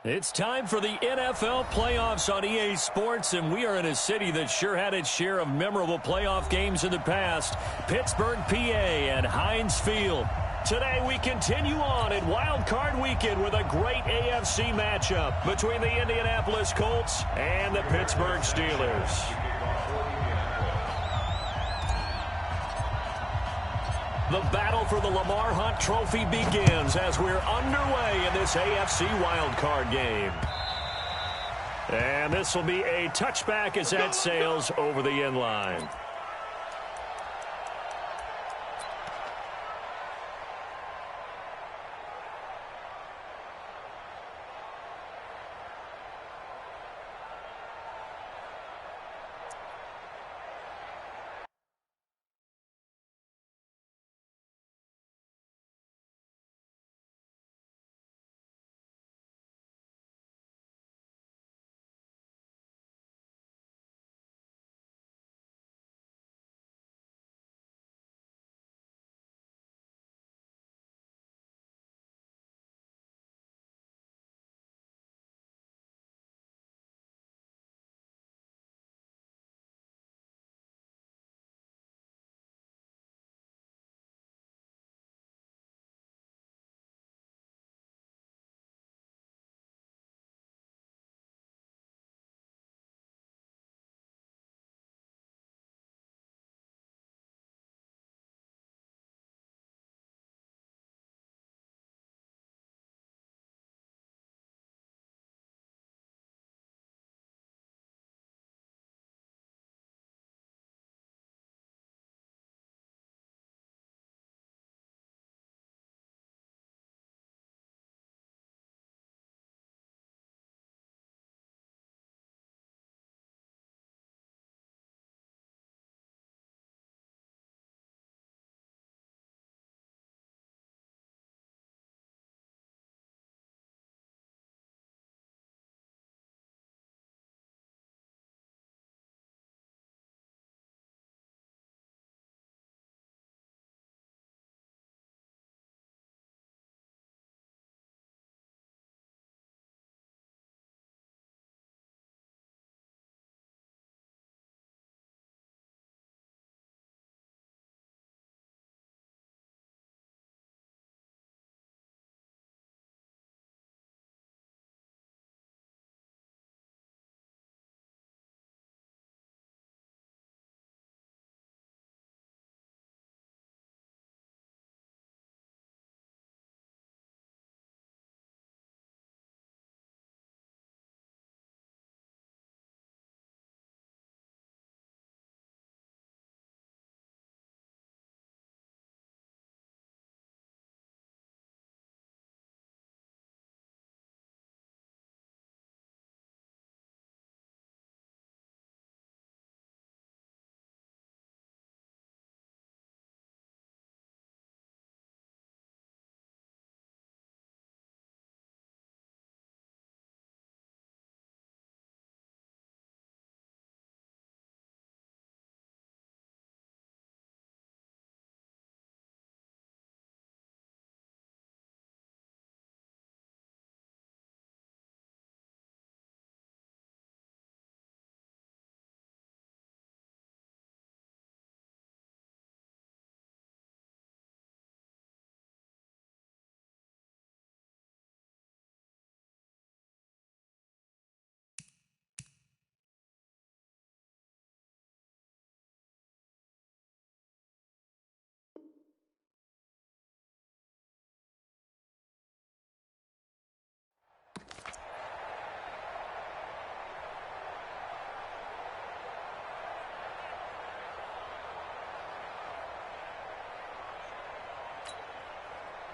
It's time for the NFL playoffs on EA Sports, and we are in a city that sure had its share of memorable playoff games in the past, Pittsburgh, PA, and Heinz Field. Today we continue on in Wild Card Weekend with a great AFC matchup between the Indianapolis Colts and the Pittsburgh Steelers. The battle for the Lamar Hunt Trophy begins as we're underway in this AFC wildcard game. And this will be a touchback as that sails over the end line.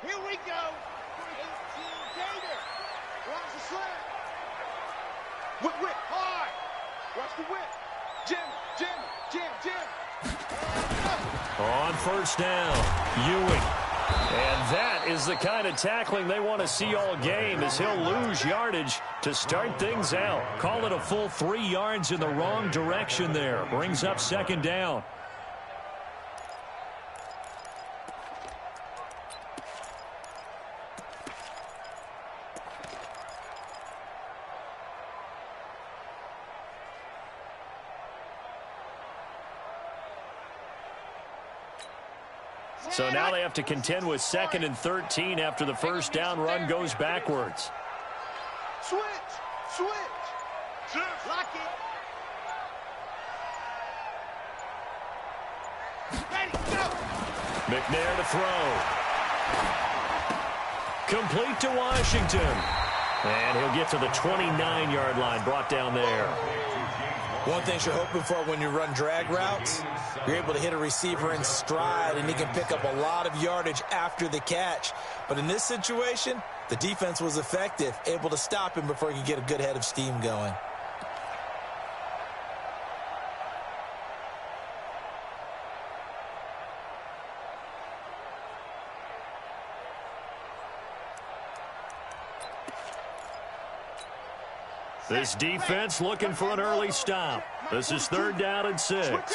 Here we go. 18 Gator. Watch the slam. Whip, whip, hard. Watch the whip. Jim. On first down, Ewing. And that is the kind of tackling they want to see all game, as he'll lose yardage to start things out. Call it a full 3 yards in the wrong direction there. Brings up second down. So now they have to contend with 2nd and 13 after the first down run goes backwards. Switch. Lock it. Ready, go. McNair to throw. Complete to Washington. And he'll get to the 29-yard line, brought down there. One thing you're hoping for when you run drag routes, you're able to hit a receiver in stride, and he can pick up a lot of yardage after the catch. But in this situation, the defense was effective, able to stop him before he could get a good head of steam going. This defense looking for an early stop. This is 3rd down and 6. Switch up.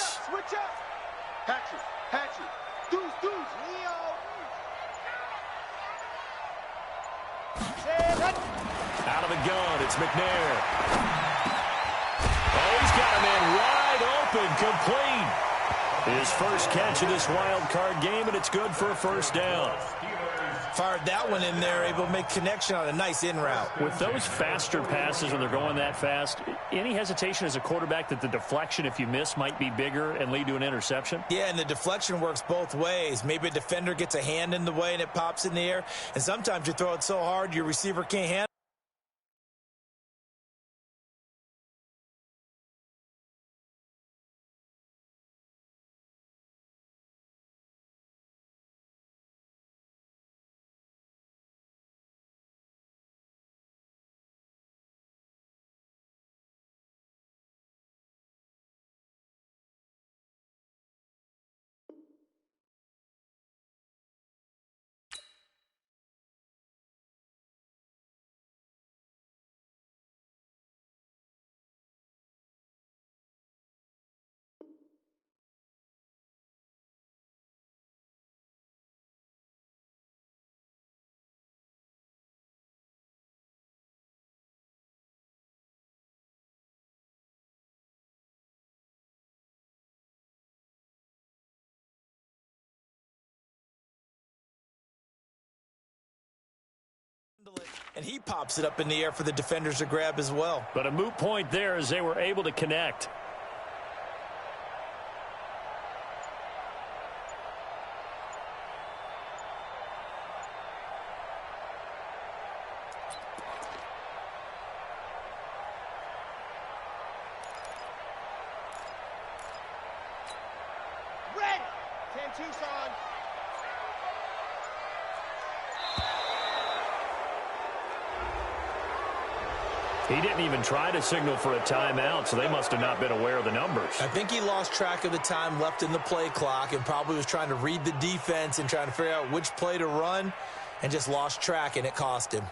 Hatchet. Deuce, Leo. Out of the gun, it's McNair. Oh, he's got a man wide open, complete. His first catch of this wild card game, and it's good for a first down. Fired that one in there, able to make connection on a nice in route. With those faster passes when they're going that fast, any hesitation as a quarterback that the deflection, if you miss, might be bigger and lead to an interception? Yeah, and the deflection works both ways. Maybe a defender gets a hand in the way and it pops in the air, and sometimes you throw it so hard your receiver can't handle it. And he pops it up in the air for the defenders to grab as well. But a moot point there as they were able to connect. Red. 10 Tucson. He didn't even try to signal for a timeout, so they must have not been aware of the numbers. I think he lost track of the time left in the play clock and probably was trying to read the defense and trying to figure out which play to run and just lost track, and it cost him.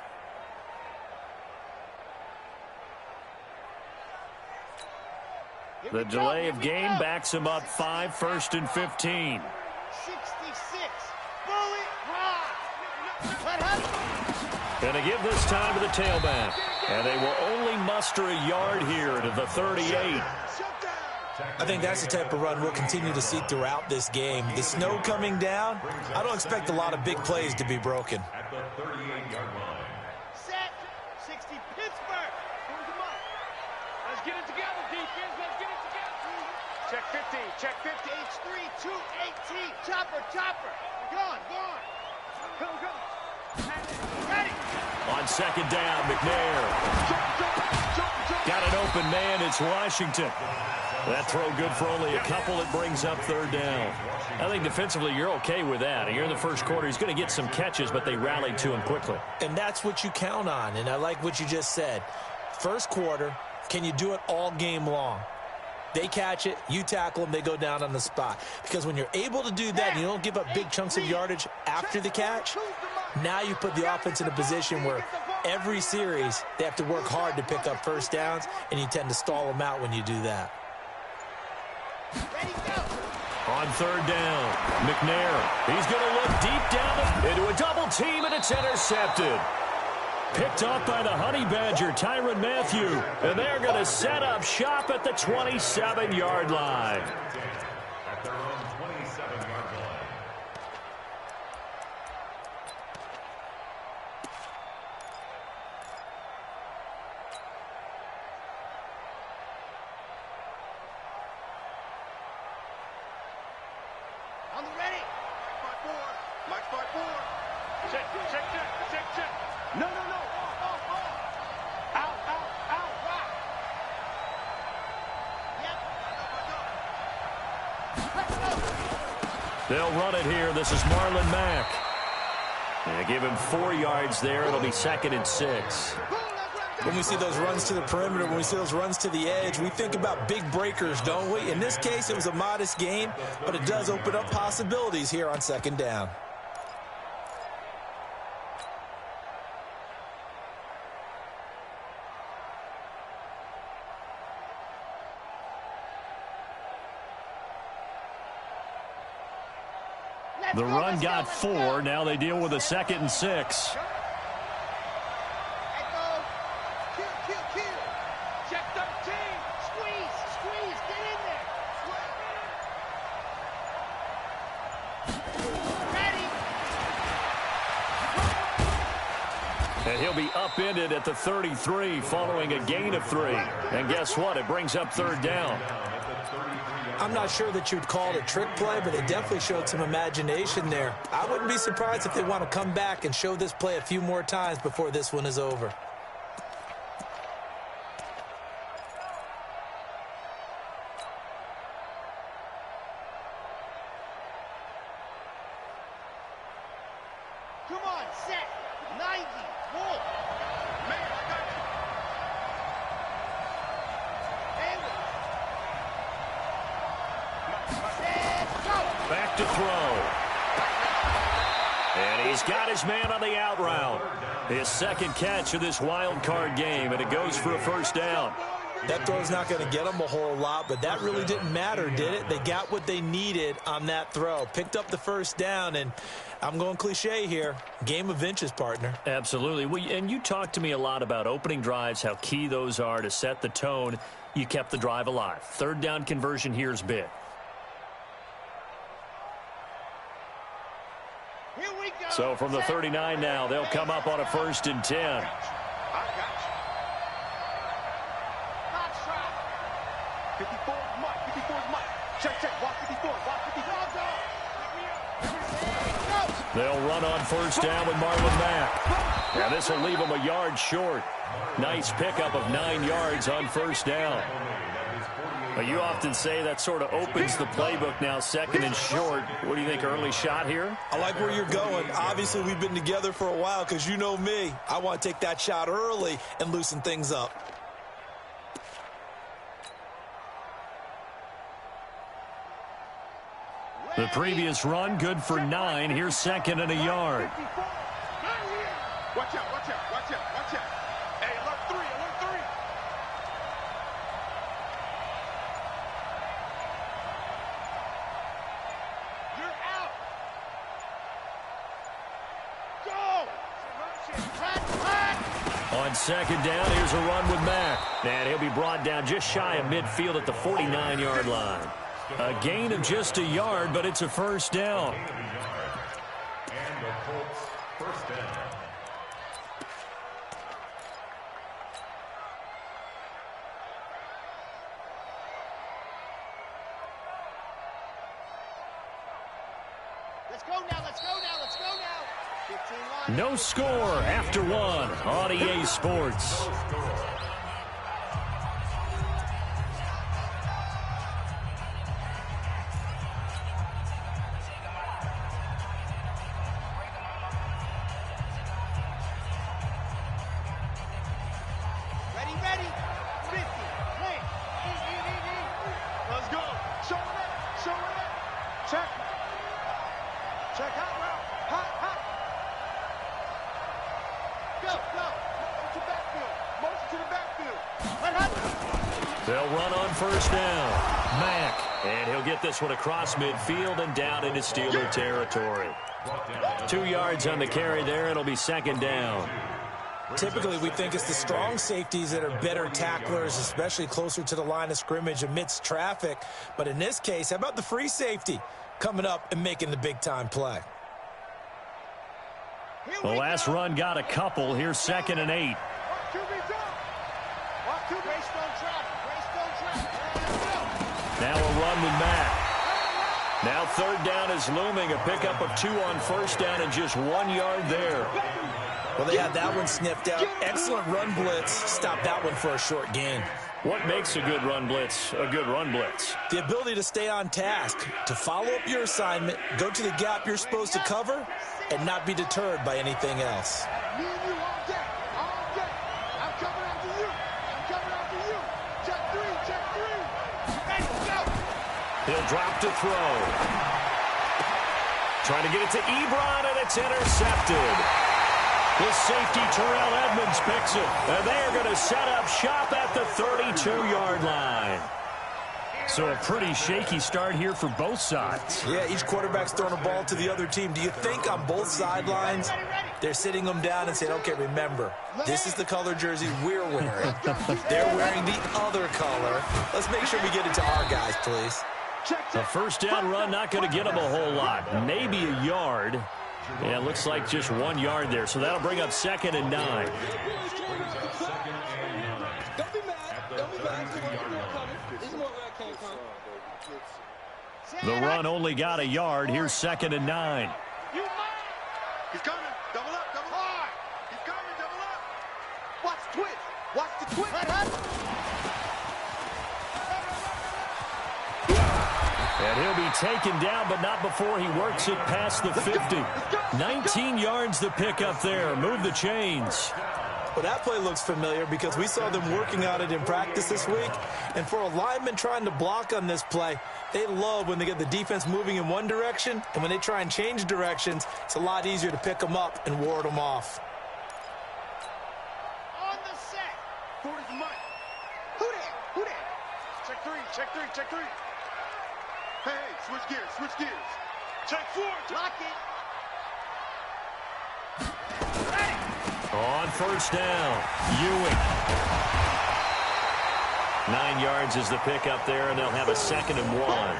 The delay of game backs him up 5, 1st and 15. 66. Bullet high. Going to give this time to the tailback. And they will only muster a yard here to the 38. I think that's the type of run we'll continue to see throughout this game. The snow coming down, I don't expect a lot of big plays to be broken. At the 38-yard line. Set. 60 Pittsburgh. Let's get it together, defense. Let's get it together. Check 50. Check 50. H3, 218. Chopper. Gone. Go. Ready. On 2nd down, McNair. Got an open man. It's Washington. That throw good for only a couple. It brings up 3rd down. I think defensively you're okay with that. Here in the first quarter, he's going to get some catches, but they rallied to him quickly. And that's what you count on, and I like what you just said. First quarter, can you do it all game long? They catch it, you tackle them, they go down on the spot. Because when you're able to do that and you don't give up big chunks of yardage after the catch, now you put the offense in a position where every series they have to work hard to pick up first downs, and you tend to stall them out when you do that. On 3rd down, McNair. He's going to look deep down into a double team, and it's intercepted. Picked up by the Honey Badger, Tyrann Mathieu. And they're going to set up shop at the 27-yard line. Check. No. Out. Rock. Yep. They'll run it here. This is Marlon Mack. They give him 4 yards there. It'll be 2nd and 6. When we see those runs to the perimeter, when we see those runs to the edge, we think about big breakers, don't we? In this case, it was a modest gain, but it does open up possibilities here on 2nd down. The run got 4. Now they deal with a 2nd and 6. Check 13. Squeeze. Get in there. Ready. And he'll be upended at the 33 following a gain of 3. And guess what? It brings up 3rd down. I'm not sure that you'd call it a trick play, but it definitely showed some imagination there. I wouldn't be surprised if they want to come back and show this play a few more times before this one is over. Come on, set. 90. Wolf. Man, I got you. Back to throw. And he's got his man on the out route. His 2nd catch of this wild card game, and it goes for a 1st down. That throw's not going to get them a whole lot, but that really didn't matter, did it? They got what they needed on that throw. Picked up the 1st down, and I'm going cliche here. Game of inches, partner. Absolutely. And you talked to me a lot about opening drives, how key those are to set the tone. You kept the drive alive. 3rd down conversion here is big. Here we go. So from the 39 now, they'll come up on a 1st and 10. I got you. Box trap. 54 is Mike. 54 is Mike. Check. Walk 54. Walk 54. Go. They'll run on 1st down with Marlon Mack. Now this will leave them a yard short. Nice pickup of 9 yards on 1st down. But you often say that sort of opens the playbook now, 2nd and short. What do you think, early shot here? I like where you're going. Obviously, we've been together for a while because you know me. I want to take that shot early and loosen things up. The previous run, good for 9. Here's 2nd and a yard. Watch out. Hey, alert 3. You're out. Go. On 2nd down, here's a run with Mack. And he'll be brought down just shy of midfield at the 49-yard line. A gain of just a yard, but it's a 1st down. And the Colts 1st down. Let's go now. No score after 1 on EA Sports. Ready. 50. Wait. Let's go. Show it up. Check. Hot route. Hot. Go. Motion to the backfield. They'll run on 1st down. Mack. And he'll get this one across midfield and down into Steeler territory. 2 yards on the carry there. It'll be 2nd down. Typically, we think it's the strong safeties that are better tacklers, especially closer to the line of scrimmage amidst traffic. But in this case, how about the free safety coming up and making the big-time play? The last run got a couple. Here's 2nd and 8. Now a run with Mack. Now third down is looming. A pickup of 2 on first down and just 1 yard there. Well, they had that one sniffed out. Excellent run blitz. Stop that one for a short gain. What makes a good run blitz a good run blitz? The ability to stay on task, to follow up your assignment, go to the gap you're supposed to cover, and not be deterred by anything else. Me and you all day. All day. I'm coming after you. I'm coming after you. Check 3. Check 3. Ready, go. He'll drop to throw. Trying to get it to Ebron, and it's intercepted. The safety, Terrell Edmonds, picks it. And they're going to set up shop at the 32-yard line. So a pretty shaky start here for both sides. Yeah, each quarterback's throwing a ball to the other team. Do you think on both sidelines they're sitting them down and saying, okay, remember, this is the color jersey we're wearing. They're wearing the other color. Let's make sure we get it to our guys, please. A first down run, not going to get them a whole lot. Maybe a yard. Yeah, it looks like just 1 yard there. So that'll bring up 2nd and 9. Don't be mad. Don't be mad. This is more where I came from. The run only got a yard. Here's 2nd and 9. He's coming. Double up. Double hard. He's coming. Double up. Watch the twitch. Watch the twitch. And he'll be taken down, but not before he works it past the 50. 19 yards the pick up there. Move the chains. Well, that play looks familiar because we saw them working on it in practice this week. And for a lineman trying to block on this play, they love when they get the defense moving in one direction. And when they try and change directions, it's a lot easier to pick them up and ward them off. On the set. 40's the money. Who there? Who there? Check 3. Check 3. Check 3. Hey, switch gears. Switch gears. Check 4. Lock it. Ready. On first down, Ewing. 9 yards is the pick up there, and they'll have a 2nd and 1.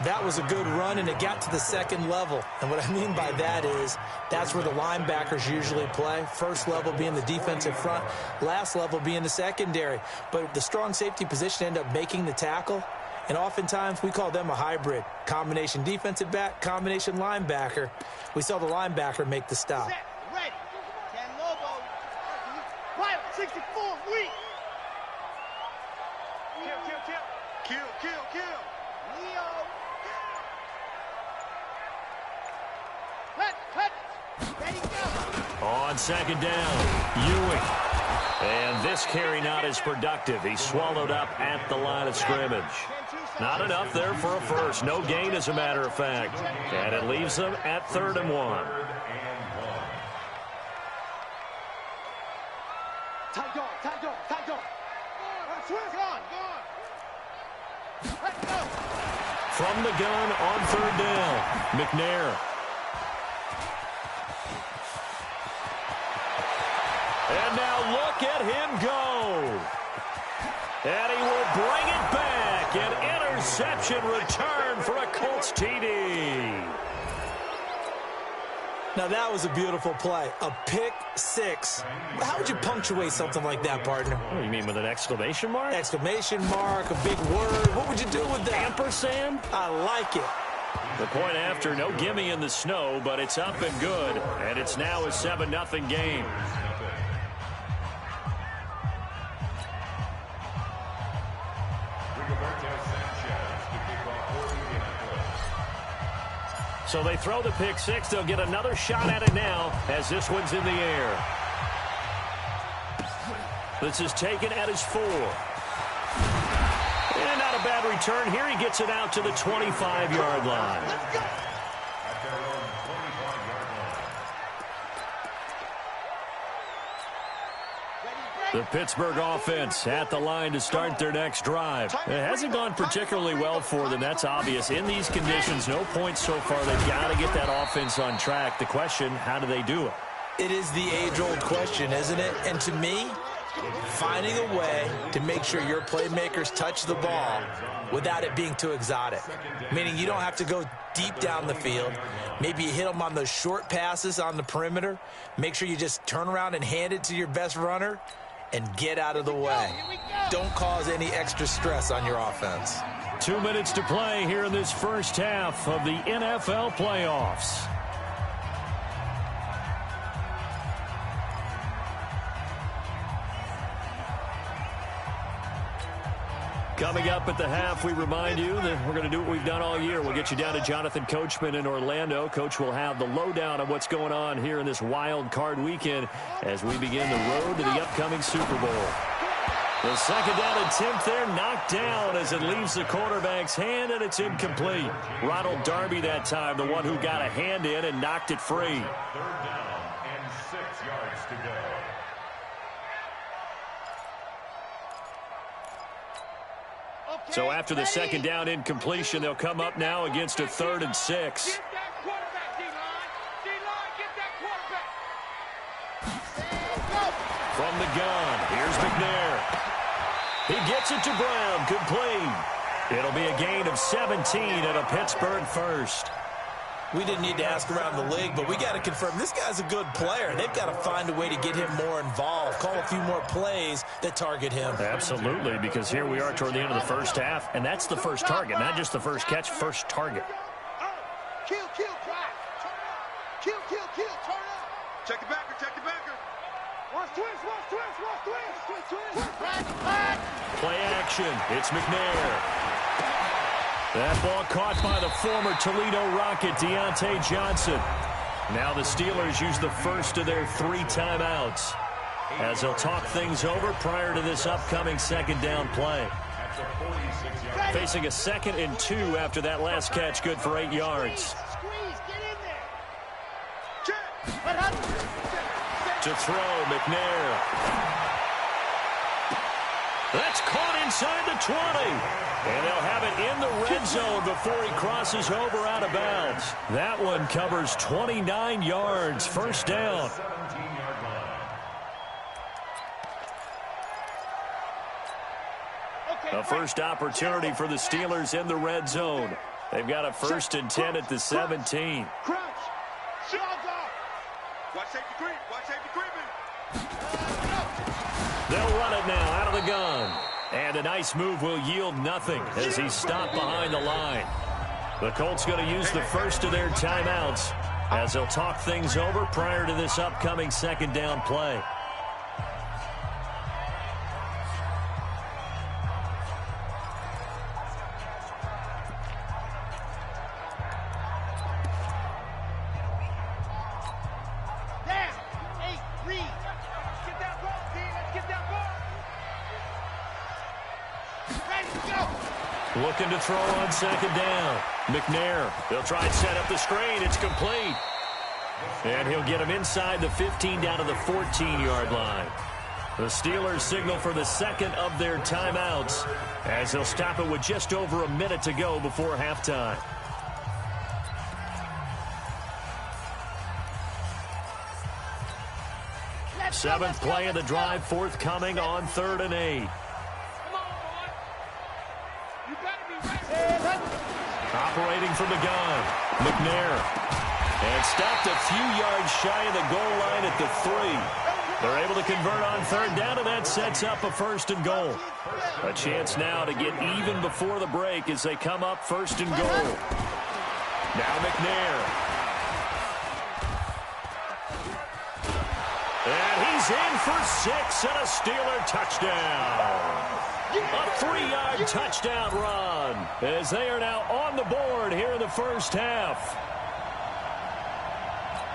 That was a good run, and it got to the second level. And what I mean by that is that's where the linebackers usually play. First level being the defensive front, last level being the secondary. But the strong safety position ended up making the tackle. And oftentimes we call them a hybrid. Combination defensive back, combination linebacker. We saw the linebacker make the stop. Set. Ready. 10 Lobo. Wild. 64. Weak. Kill, kill, kill. Kill, kill, kill. Leo. Cut. Ready, go. On 2nd down, Ewing. And this carry not as productive. He's swallowed up at the line of scrimmage. Not enough there for a first. No gain, as a matter of fact. And it leaves them at 3rd and 1. Tight dog, tight dog, tight dog. Gone. Let's go. From the gun on 3rd down, McNair. And now look at him go. And he will bring it back. An interception return for a Colts TD. Now that was a beautiful play. A pick 6. How would you punctuate something like that, partner? What do you mean, with an exclamation mark? Exclamation mark, a big word. What would you do with that? Ampersand? I like it. The point after, no gimme in the snow, but it's up and good. And it's now a 7-0 game. So they throw the pick 6. They'll get another shot at it now as this one's in the air. This is taken at his 4. And not a bad return. Here he gets it out to the 25-yard line. The Pittsburgh offense at the line to start their next drive. It hasn't gone particularly well for them. That's obvious. In these conditions, no points so far. They've got to get that offense on track. The question, how do they do it? It is the age-old question, isn't it? And to me, finding a way to make sure your playmakers touch the ball without it being too exotic. Meaning you don't have to go deep down the field. Maybe you hit them on those short passes on the perimeter. Make sure you just turn around and hand it to your best runner and get out of the way. Don't cause any extra stress on your offense. 2 minutes to play here in this first half of the NFL playoffs. Coming up at the half, we remind you that we're going to do what we've done all year. We'll get you down to Jonathan Coachman in Orlando. Coach will have the lowdown on what's going on here in this wild card weekend as we begin the road to the upcoming Super Bowl. The second down attempt there knocked down as it leaves the quarterback's hand, and it's incomplete. Ronald Darby that time, the one who got a hand in and knocked it free. Third down and 6 yards to go. So after the second down incompletion, they'll come up now against a 3rd and 6. Get that quarterback, D-line. D-line, get that quarterback. From the gun, here's McNair. He gets it to Brown, complete. It'll be a gain of 17 and a Pittsburgh first. We didn't need to ask around the league, but we got to confirm this guy's a good player. They've got to find a way to get him more involved, call a few more plays that target him. Absolutely, because here we are toward the end of the first half, and that's the first target, not just the first catch, first target. Kill, drive. Kill, turn up. Check the backer. Watch twist. Play action. It's McNair. That ball caught by the former Toledo Rocket, Deontay Johnson. Now the Steelers use the first of their 3 timeouts as they'll talk things over prior to this upcoming second down play. Facing a 2nd and 2 after that last catch, good for 8 yards. To throw, McNair. That's caught inside the 20. And they'll have it in the red zone before he crosses over out of bounds. That one covers 29 yards. First down. A first opportunity for the Steelers in the red zone. They've got a 1st and 10 at the 17. Crouch. Watch safety creep. They'll run it now out of the gun. And a nice move will yield nothing as he's stopped behind the line. The Colts going to use the first of their timeouts as they'll talk things over prior to this upcoming second down play. Looking to throw on second down. McNair, they'll try and set up the screen. It's complete. And he'll get him inside the 15 down to the 14-yard line. The Steelers signal for the second of their timeouts as they'll stop it with just over a minute to go before halftime. Seventh play of the drive forthcoming on 3rd and 8. Operating from the gun, McNair. And stopped a few yards shy of the goal line at the 3. They're able to convert on 3rd down, and that sets up a 1st and goal. A chance now to get even before the break as they come up 1st and goal. Now McNair. And he's in for 6 and a Steeler touchdown. A 3-yard touchdown run as they are now on the board here in the first half.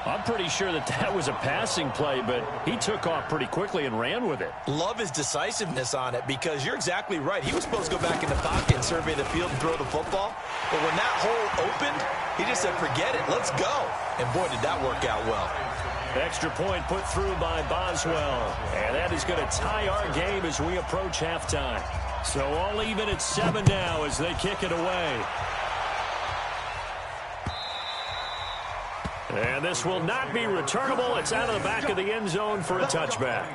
I'm pretty sure that was a passing play, but he took off pretty quickly and ran with it. Love his decisiveness on it because you're exactly right. He was supposed to go back in the pocket and survey the field and throw the football. But when that hole opened, he just said, forget it, let's go. And boy, did that work out well. Extra point put through by Boswell. And that is going to tie our game as we approach halftime. So all even at 7 now as they kick it away. And this will not be returnable. It's out of the back of the end zone for a touchback.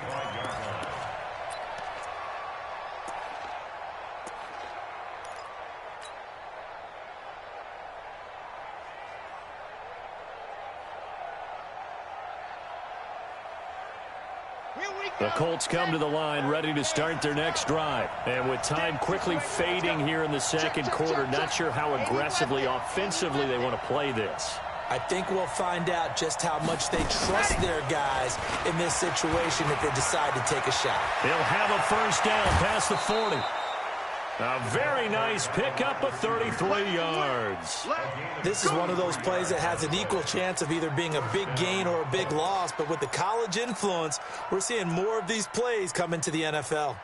Here we The Colts come to the line ready to start their next drive. And with time quickly fading here in the second quarter, not sure how aggressively, offensively they want to play this. I think we'll find out just how much they trust their guys in this situation if they decide to take a shot. They'll have a first down past the 40. A very nice pickup of 33 yards. This is one of those plays that has an equal chance of either being a big gain or a big loss, but with the college influence, we're seeing more of these plays come into the NFL.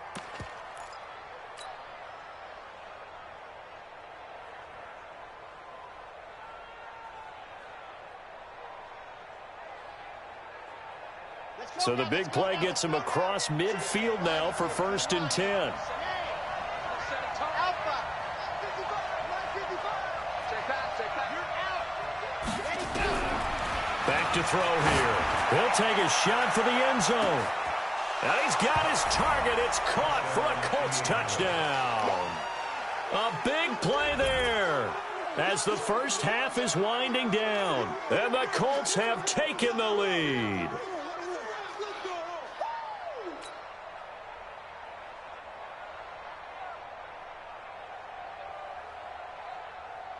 So the big play gets him across midfield now for 1st and 10. Back to throw here. He'll take a shot for the end zone. And he's got his target. It's caught for a Colts touchdown. A big play there as the first half is winding down. And the Colts have taken the lead.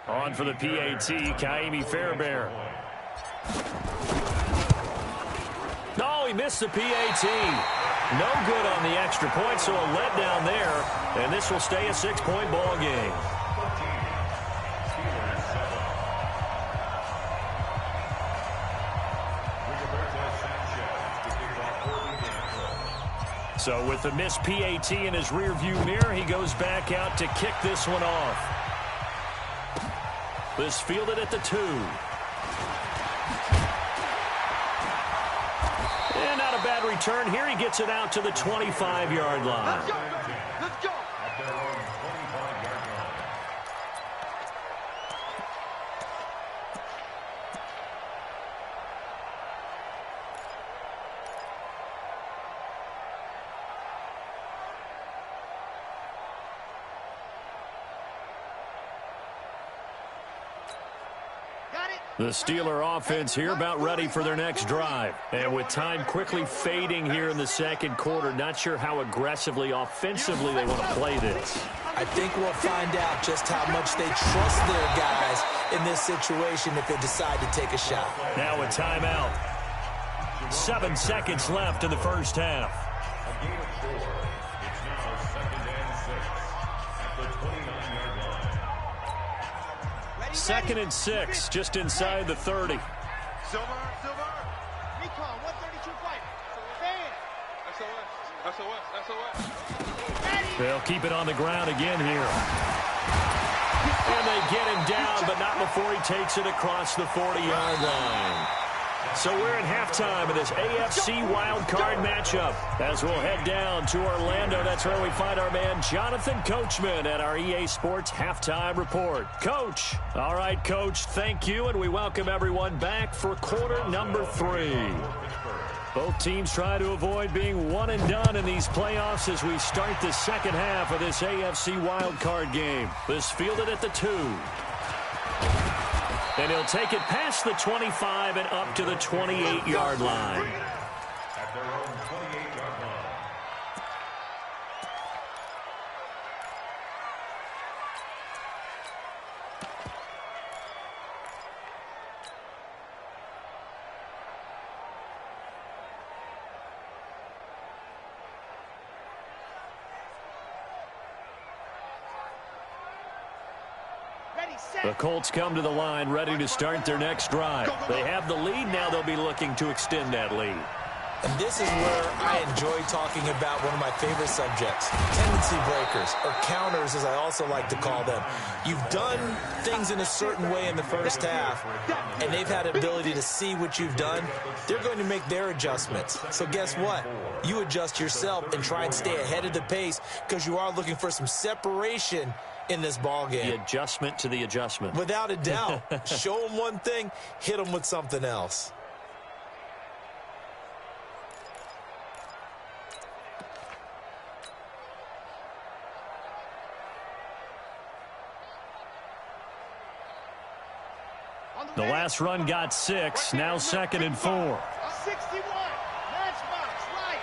On for the PAT, Kaimi Fairbairn. No, he missed the PAT. No good on the extra point, so a letdown there. And this will stay a 6-point ball game. So with the missed PAT in his rearview mirror, he goes back out to kick this one off. This fielded at the 2. And not a bad return here. He gets it out to the 25-yard line. Let's go. Let's go. The Steeler offense here about ready for their next drive. And with time quickly fading here in the second quarter, not sure how aggressively, offensively they want to play this. I think we'll find out just how much they trust their guys in this situation if they decide to take a shot. Now a timeout. 7 seconds left in the first half. A game of 4. It's now 2nd and 6 at the 29-yard line. 2nd and 6, just inside the 30. Silver. Recon, 132 fight. SOS. They'll keep it on the ground again here. And they get him down, but not before he takes it across the 40-yard line. So we're at halftime of this AFC wildcard matchup. As we'll head down to Orlando, that's where we find our man Jonathan Coachman at our EA Sports Halftime Report. Coach. All right, Coach, thank you, and we welcome everyone back for quarter number 3. Both teams try to avoid being one and done in these playoffs as we start the second half of this AFC wildcard game. This fielded at the 2. And he'll take it past the 25 and up to the 28-yard line. At their own 28-yard line. The Colts come to the line ready to start their next drive. They have the lead. Now they'll be looking to extend that lead. And this is where I enjoy talking about one of my favorite subjects, tendency breakers, or counters as I also like to call them. You've done things in a certain way in the first half, and they've had the ability to see what you've done. They're going to make their adjustments. So guess what? You adjust yourself and try and stay ahead of the pace because you are looking for some separation in this ball game. The adjustment to the adjustment. Without a doubt. Show them one thing, hit them with something else. The last run got 6, now 2nd and 4. 61. Matchbox, right.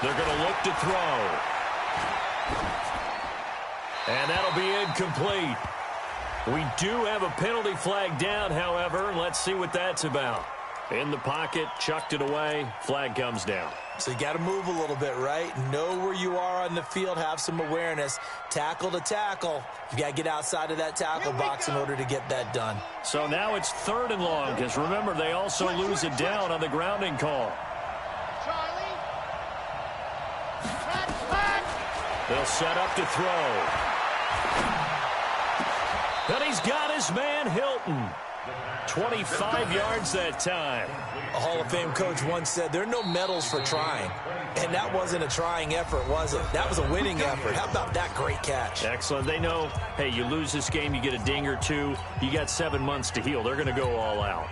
They're going to look to throw. And that'll be incomplete. We do have a penalty flag down, however. Let's see what that's about. In the pocket, chucked it away, flag comes down. So you got to move a little bit, right? Know where you are on the field, have some awareness. Tackle to tackle. You got to get outside of that tackle box in order to get that done. So now it's 3rd and long, because remember, they also lose it down on the grounding call. Charlie. They'll set up to throw. And he's got his man, Hilton. 25 yards that time. A Hall of Fame coach once said, there are no medals for trying. And that wasn't a trying effort, was it? That was a winning effort. How about that great catch? Excellent. They know, hey, you lose this game, you get a ding or two. You got 7 months to heal. They're going to go all out.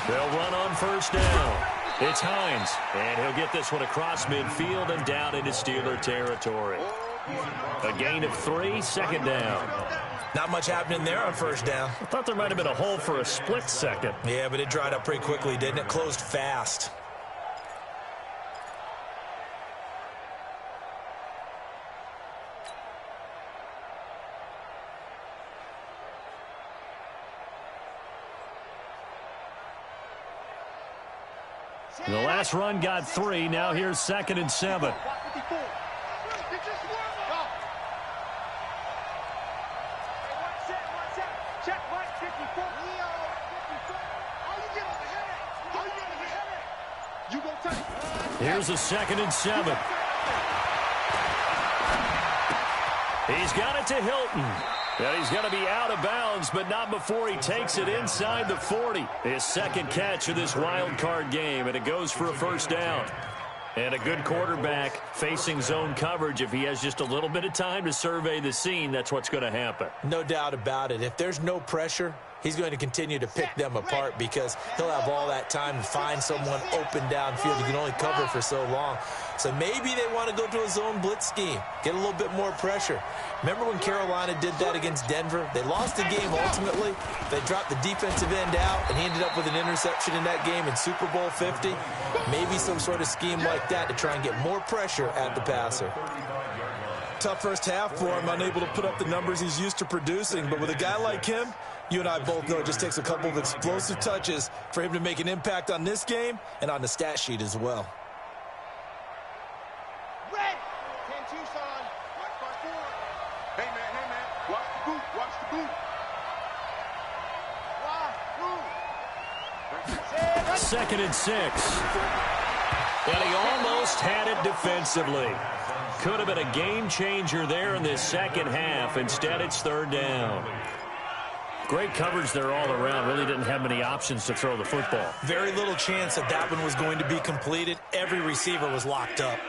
They'll run on 1st down. It's Hines, and he'll get this one across midfield and down into Steeler territory. A gain of 3, 2nd down. Not much happening there on 1st down. I thought there might have been a hole for a split second. Yeah, but it dried up pretty quickly, didn't it? Closed fast. The last run got 3. Now here's 2nd and 7. Here's a 2nd and 7. He's got it to Hilton. And he's going to be out of bounds, but not before he takes it inside the 40. His 2nd catch of this wild card game, and it goes for a 1st down. And a good quarterback facing zone coverage. If he has just a little bit of time to survey the scene, that's what's going to happen. No doubt about it. If there's no pressure, he's going to continue to pick them apart because he'll have all that time to find someone open downfield. You can only cover for so long. So maybe they want to go to a zone blitz scheme, get a little bit more pressure. Remember when Carolina did that against Denver? They lost the game ultimately. They dropped the defensive end out, and he ended up with an interception in that game in Super Bowl 50. Maybe some sort of scheme like that to try and get more pressure at the passer. Tough first half for him, unable to put up the numbers he's used to producing. But with a guy like him, you and I both know it just takes a couple of explosive touches for him to make an impact on this game and on the stat sheet as well. Red. 10-2, son. Watch by 4. Hey, man. Watch the boot. Watch the boot. Wow. 2nd and 6. And he almost had it defensively. Could have been a game changer there in this 2nd half. Instead, it's 3rd down. Great coverage there all around. Really didn't have many options to throw the football. Very little chance that that one was going to be completed. Every receiver was locked up.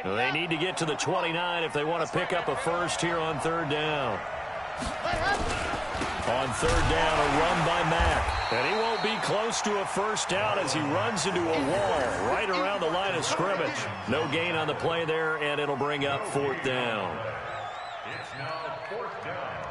They need to get to the 29 if they want to pick up a 1st here on 3rd down. On 3rd down, a run by Mack. And he won't be close to a 1st down as he runs into a wall right around the line of scrimmage. No gain on the play there, and it'll bring up 4th down. It's now 4th down.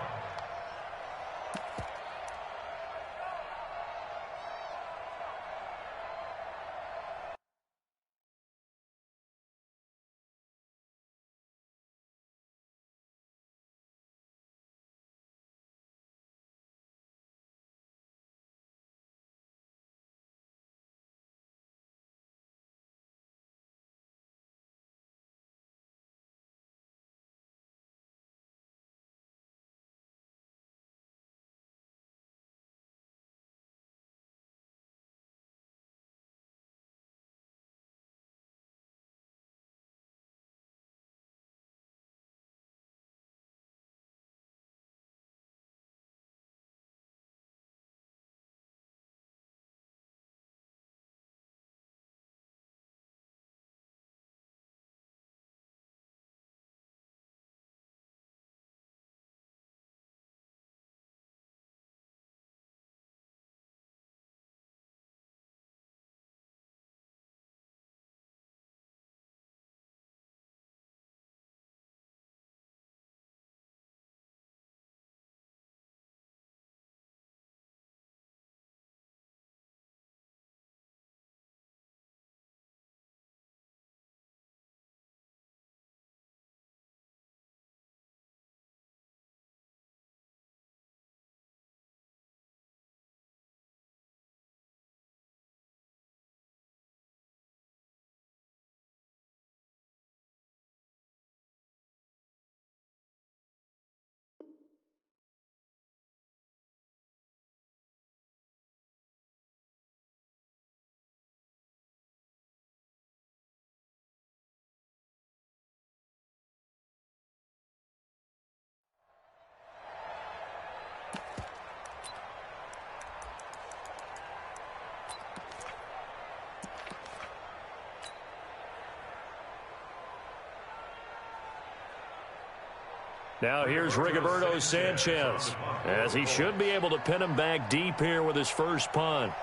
Now here's Rigoberto Sanchez, as he should be able to pin him back deep here with his first punt.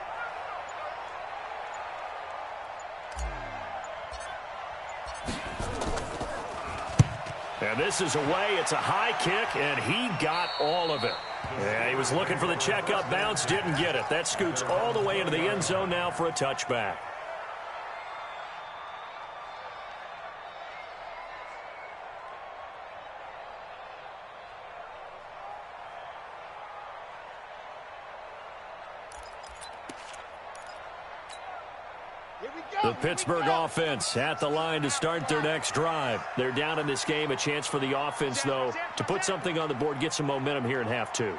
And this is away. It's a high kick, and he got all of it. Yeah, he was looking for the checkup bounce, didn't get it. That scoots all the way into the end zone now for a touchback. The Pittsburgh offense at the line to start their next drive. They're down in this game. A chance for the offense, though, to put something on the board, get some momentum here in half two.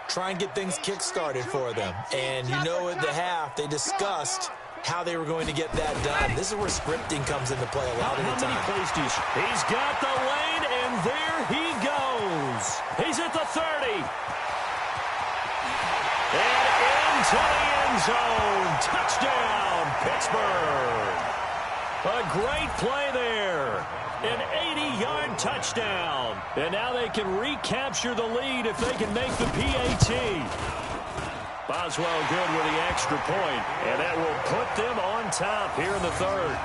Try and get things kick-started for them. And you know at the half, they discussed how they were going to get that done. This is where scripting comes into play a lot of the time. He's got the lane, and there he goes. He's at the 30. And into the end zone. Touchdown, Pittsburgh. A great play there. An 80-yard touchdown. And now they can recapture the lead if they can make the PAT. Boswell good with the extra point, and that will put them on top here in the third.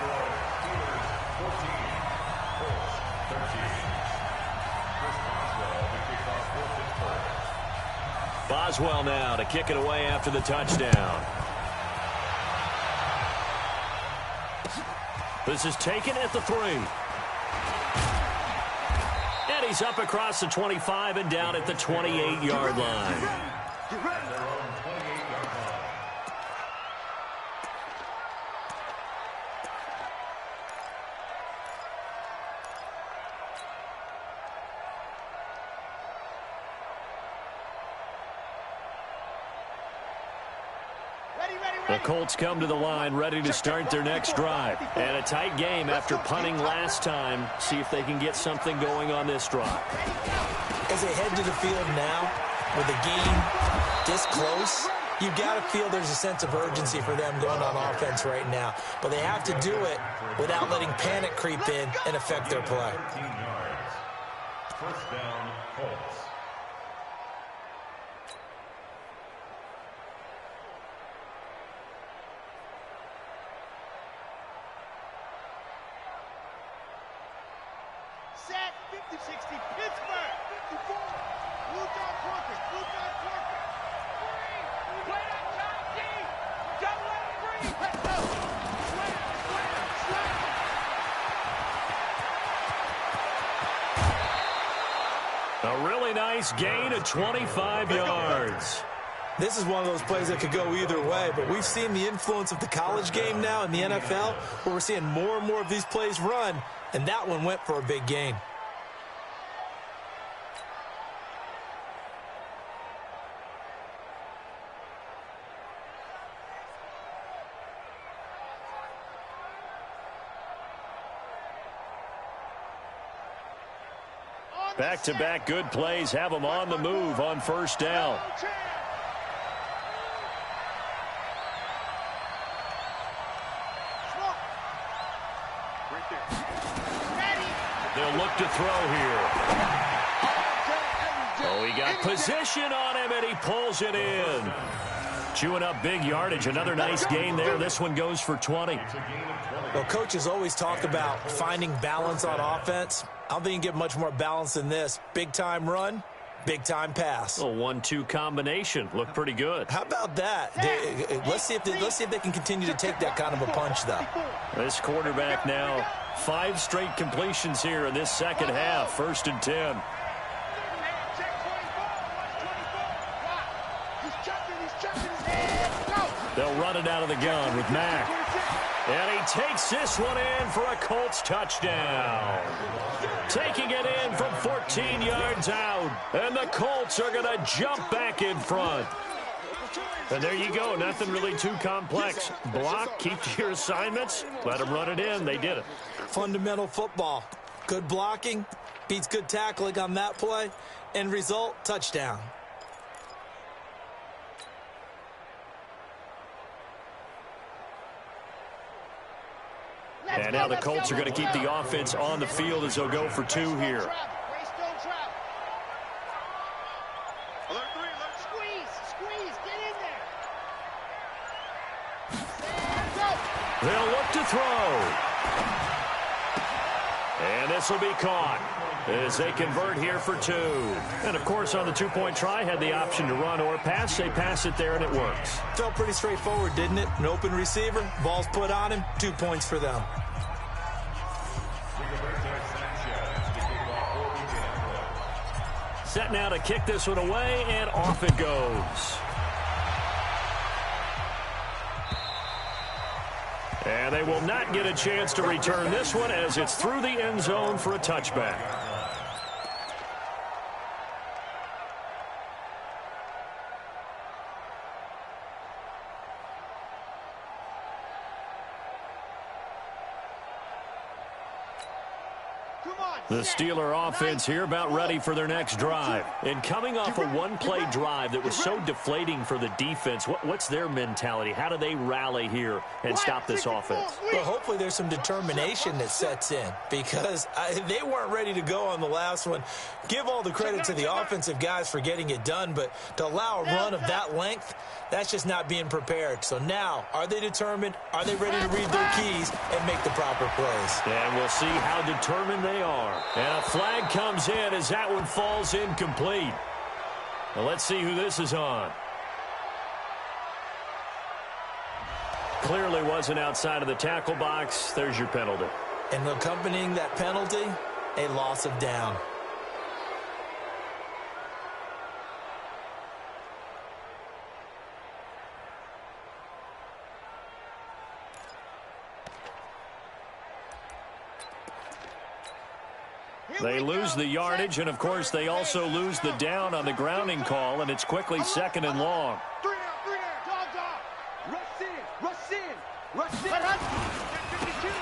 Boswell now to kick it away after the touchdown. This is taken at the 3. And he's up across the 25 and down at the 28-yard line. The Colts come to the line ready to start their next drive. And a tight game after punting last time. See if they can get something going on this drive. As they head to the field now, with the game this close, you've got to feel there's a sense of urgency for them going on offense right now. But they have to do it without letting panic creep in and affect their play. First down, Colts. Set 50-60 Pittsburgh 54. Blue dot Corker. Blue dot Corker. Play that top D. Double up free. Let's go. Slam. A really nice gain of 25 yards. This is one of those plays that could go either way, but we've seen the influence of the college game now in the NFL, where we're seeing more and more of these plays run, and that one went for a big gain. Back-to-back good plays have them on the move on first down. They'll look to throw here. Oh, he got position on him, and he pulls it in. Chewing up big yardage. Another nice gain there. This one goes for 20. Well, coaches always talk about finding balance on offense. I don't think you can get much more balance than this. Big-time run, big-time pass. A 1-2 combination. Looked pretty good. How about that? Let's see if they can continue to take that kind of a punch, though. This quarterback now, 5 straight completions here in this second half. 1st and 10. They'll run it out of the gun with Mack. And he takes this one in for a Colts touchdown. Taking it in from 14 yards out. And the Colts are going to jump back in front. And there you go. Nothing really too complex. Block, keep to your assignments, let them run it in. They did it. Fundamental football. Good blocking beats good tackling on that play. End result, touchdown. And now the Colts are going to keep the offense on the field as they'll go for 2 here. They'll look to throw. And this will be caught as they convert here for 2. And, of course, on the two-point try, had the option to run or pass. They pass it there, and it works. Felt pretty straightforward, didn't it? An open receiver, ball's put on him, 2 points for them. Set now to kick this one away, and off it goes. And they will not get a chance to return this one as it's through the end zone for a touchback. The Steeler offense here about ready for their next drive. And coming off a one-play drive that was so deflating for the defense, what's their mentality? How do they rally here and stop this offense? Well, hopefully there's some determination that sets in because they weren't ready to go on the last one. Give all the credit to the offensive guys for getting it done, but to allow a run of that length, that's just not being prepared. So now, are they determined? Are they ready to read their keys and make the proper plays? And we'll see how determined they are. And a flag comes in as that one falls incomplete. Now let's see who this is on. Clearly wasn't outside of the tackle box. There's your penalty. And accompanying that penalty, a loss of down. They lose the yardage, and, of course, they also lose the down on the grounding call, and it's quickly 2nd and long. 3 down. Rush in.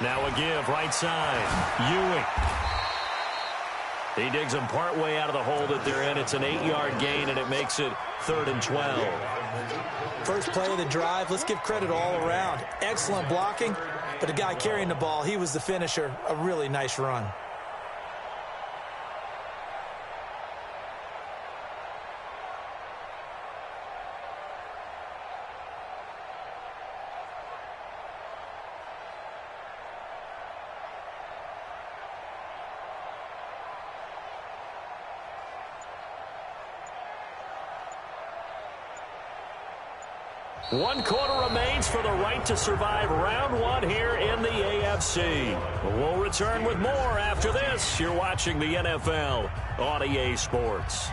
Now a give, right side. Ewing. He digs them partway out of the hole that they're in. It's an 8-yard gain, and it makes it 3rd and 12. First play of the drive, let's give credit all around. Excellent blocking, but the guy carrying the ball, he was the finisher. A really nice run. One quarter remains for the right to survive round 1 here in the AFC. We'll return with more after this. You're watching the NFL on EA Sports.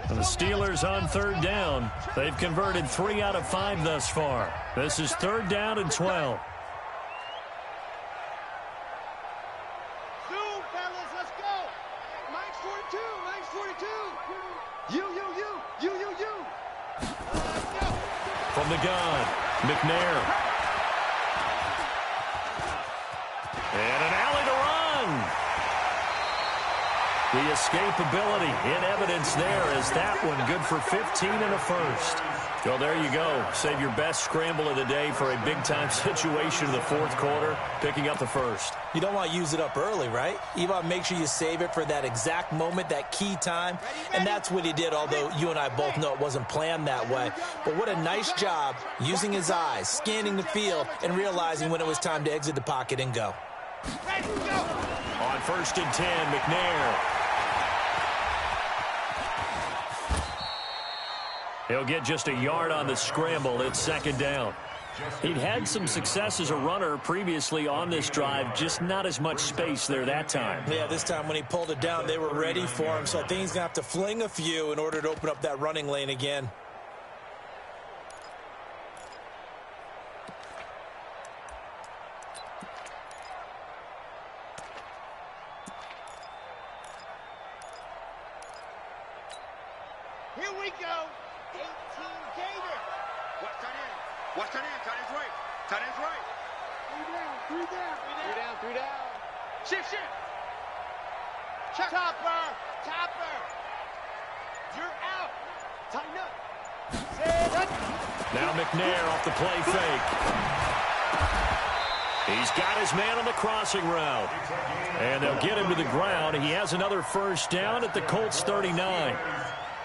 The Steelers on 3rd down. They've converted 3 out of 5 thus far. This is 3rd down and 12. From the gun, McNair. And an alley to run. The escapability in evidence there as that one good for 15 and a first. Well, there you go. Save your best scramble of the day for a big-time situation in the 4th quarter, picking up the first. You don't want to use it up early, right? You want to make sure you save it for that exact moment, that key time. And that's what he did, although you and I both know it wasn't planned that way. But what a nice job using his eyes, scanning the field, and realizing when it was time to exit the pocket and go. On 1st and 10, McNair. He'll get just a yard on the scramble. It's 2nd down. He'd had some success as a runner previously on this drive, just not as much space there that time. Yeah, this time when he pulled it down, they were ready for him, so I think he's going to have to fling a few in order to open up that running lane again. Here we go. 18 Gator. Watch tight end. Watch tight end. Tight end's right. Tight end's right. 3 down. Shift. Chopper. You're out. Tighten up. Now McNair off the play fake. He's got his man on the crossing route. And they'll get him to the ground. He has another first down at the Colts 39.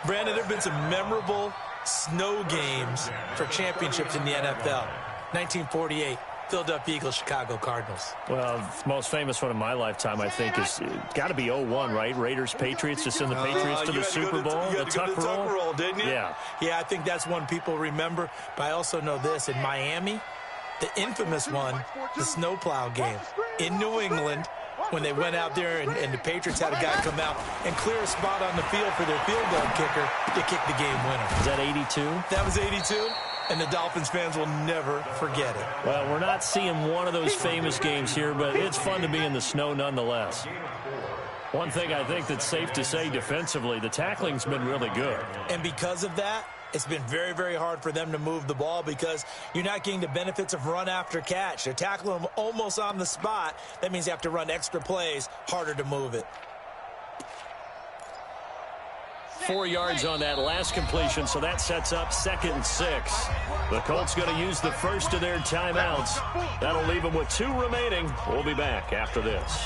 Brandon, there have been some memorable snow games for championships in the NFL. 1948, Philadelphia Eagles, Chicago Cardinals. Well, the most famous one in my lifetime, I think, is got to be 01, right? Raiders, Patriots, to send the Patriots to the Super Bowl. You had to go to the tuck roll, didn't you? Yeah. Yeah, I think that's one people remember. But I also know this. In Miami, the infamous one, the snowplow game in New England, when they went out there and the Patriots had a guy come out and clear a spot on the field for their field goal kicker to kick the game winner. Is that 82? That was 82, and the Dolphins fans will never forget it. Well, we're not seeing one of those famous games here, but it's fun to be in the snow nonetheless. One thing I think that's safe to say defensively, the tackling's been really good. And because of that, it's been very, very hard for them to move the ball because you're not getting the benefits of run after catch. They're tackling them almost on the spot. That means you have to run extra plays, harder to move it. 4 yards on that last completion, so that sets up 2nd and 6. The Colts going to use the first of their timeouts. That'll leave them with 2 remaining. We'll be back after this.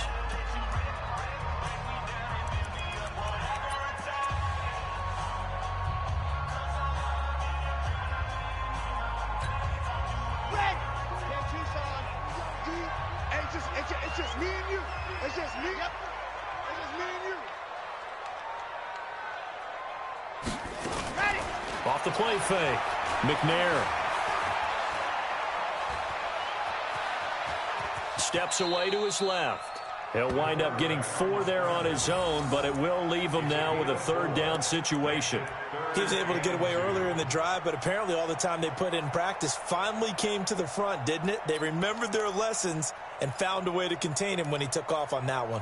It's just me and you. It's just me. Yep. It's just me and you. Ready. Off the play fake. McNair. Steps away to his left. He'll wind up getting 4 there on his own, but it will leave him now with a 3rd down situation. He was able to get away earlier in the drive, but apparently all the time they put in practice finally came to the front, didn't it? They remembered their lessons and found a way to contain him when he took off on that one.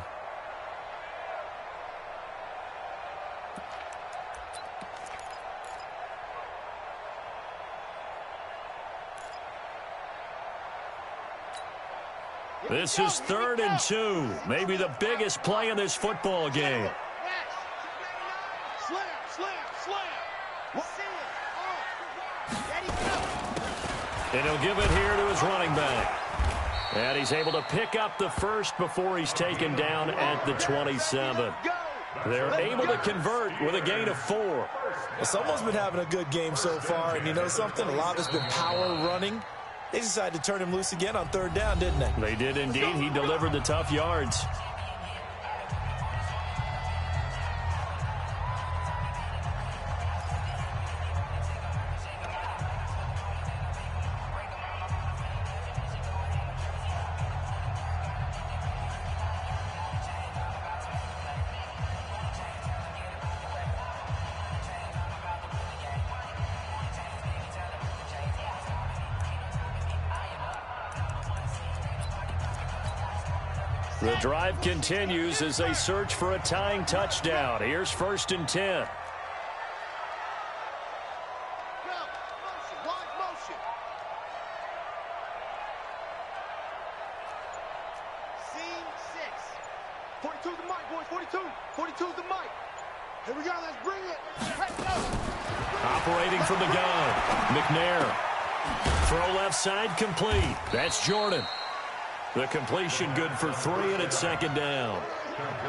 This is 3rd and 2. Maybe the biggest play in this football game. Slam, slam, slam. And he'll give it here to his running back. And he's able to pick up the first before he's taken down at the 27. They're able to convert with a gain of 4. Well, someone's been having a good game so far, and you know something? A lot of it's been power running. They decided to turn him loose again on 3rd down, didn't they? They did indeed. He delivered the tough yards. The drive continues as they search for a tying touchdown. Here's 1st and 10. Motion. Scene 6. 42 the mic, boys. 42. 42 the mic. Here we go. Let's bring it. Let's go. Operating from the gun. McNair. Throw left side complete. That's Jordan. The completion good for 3, and it's 2nd down.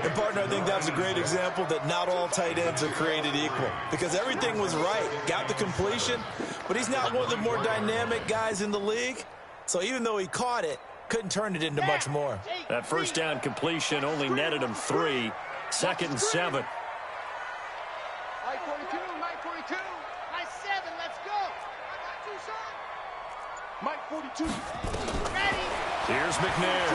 And, partner, I think that was a great example that not all tight ends are created equal because everything was right. Got the completion, but he's not one of the more dynamic guys in the league. So even though he caught it, couldn't turn it into much more. That first down completion only netted him 3. 2nd and 7. Mike 42, Mike 42. Mike 7, let's go. I got you, son. Mike 42. Ready. Here's McNair.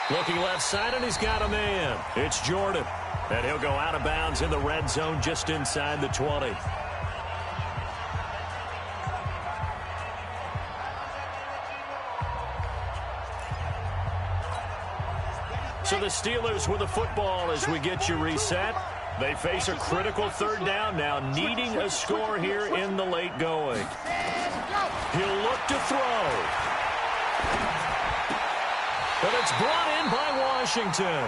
Looking left side, and he's got a man. It's Jordan. And he'll go out of bounds in the red zone just inside the 20. So the Steelers with the football as we get you reset. They face a critical 3rd down now, needing a score here in the late going. He'll look to throw. But it's brought in by Washington.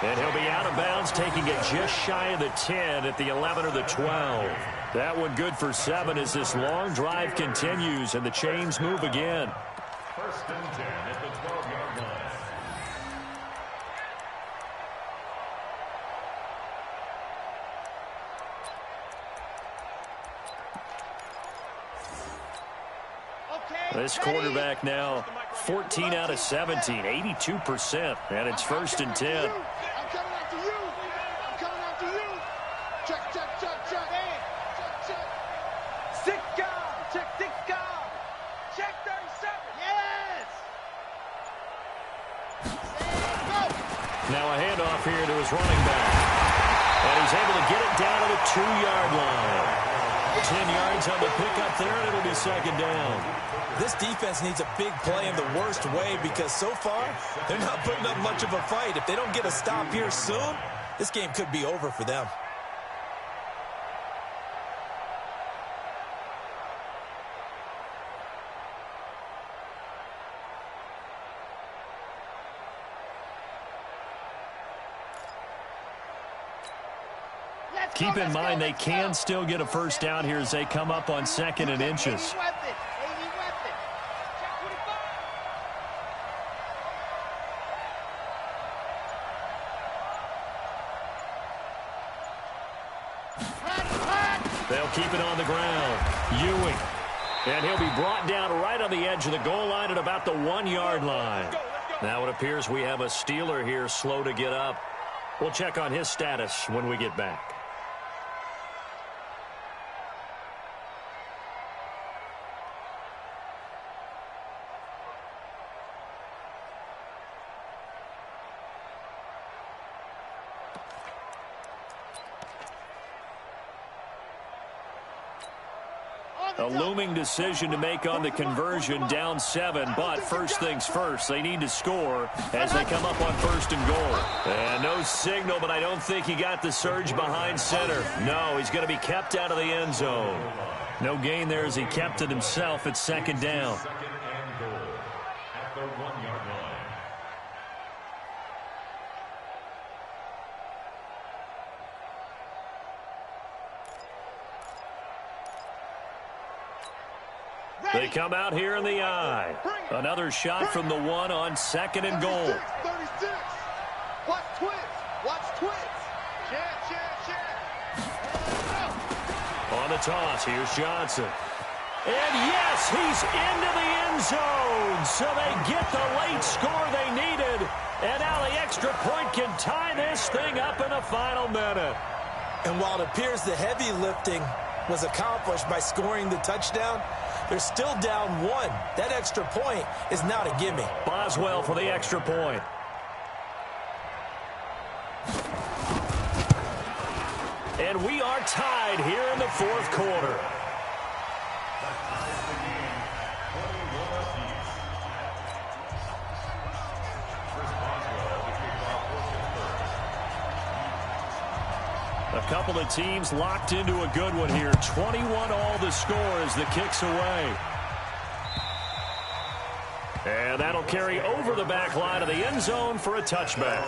And he'll be out of bounds, taking it just shy of the 10 at the 11 or the 12. That one good for 7 as this long drive continues and the chains move again. 1st and 10 at the 12-yard line. This quarterback now 14 out of 17, 82%, and it's 1st and 10. I'm coming after you. I'm coming after you. Check, check, check, check. Hey, check, check. Sicka. Check, Sicka. Check 37. Yes. Go. Now a handoff here to his running back. And he's able to get it down to the 2-yard line. 10 yards on the pickup there, and it'll be 2nd down. This defense needs a big play in the worst way because so far, they're not putting up much of a fight. If they don't get a stop here soon, this game could be over for them. Keep in mind they can still get a 1st down here as they come up on 2nd and inches. They'll keep it on the ground. Ewing. And he'll be brought down right on the edge of the goal line at about the 1-yard line. Now it appears we have a Steeler here slow to get up. We'll check on his status when we get back. A looming decision to make on the conversion, down 7, but first things first, they need to score as they come up on 1st and goal. And no signal, but I don't think he got the surge behind center. No, he's going to be kept out of the end zone. No gain there as he kept it himself at 2nd down. 2nd and goal at the 1-yard line. They come out here in the eye. Another shot from the 1 on 2nd and goal. 36. Watch twins. Watch twins. Check. On the toss, here's Johnson. And yes, he's into the end zone. So they get the late score they needed. And now the extra point can tie this thing up in the final minute. And while it appears the heavy lifting was accomplished by scoring the touchdown, they're still down 1. That extra point is not a gimme. Boswell for the extra point. And we are tied here in the 4th quarter. A couple of teams locked into a good one here. 21 all the score as the kick's away. And that'll carry over the back line of the end zone for a touchback.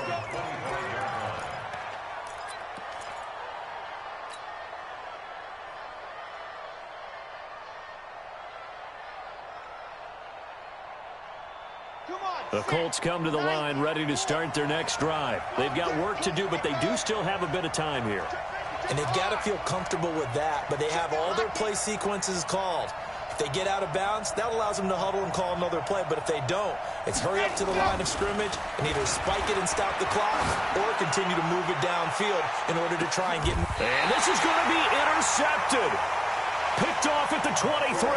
The Colts come to the line ready to start their next drive. They've got work to do, but they do still have a bit of time here. And they've got to feel comfortable with that, but they have all their play sequences called. If they get out of bounds, that allows them to huddle and call another play. But if they don't, it's hurry up to the line of scrimmage and either spike it and stop the clock or continue to move it downfield in order to try and get... And this is going to be intercepted. Picked off at the 23.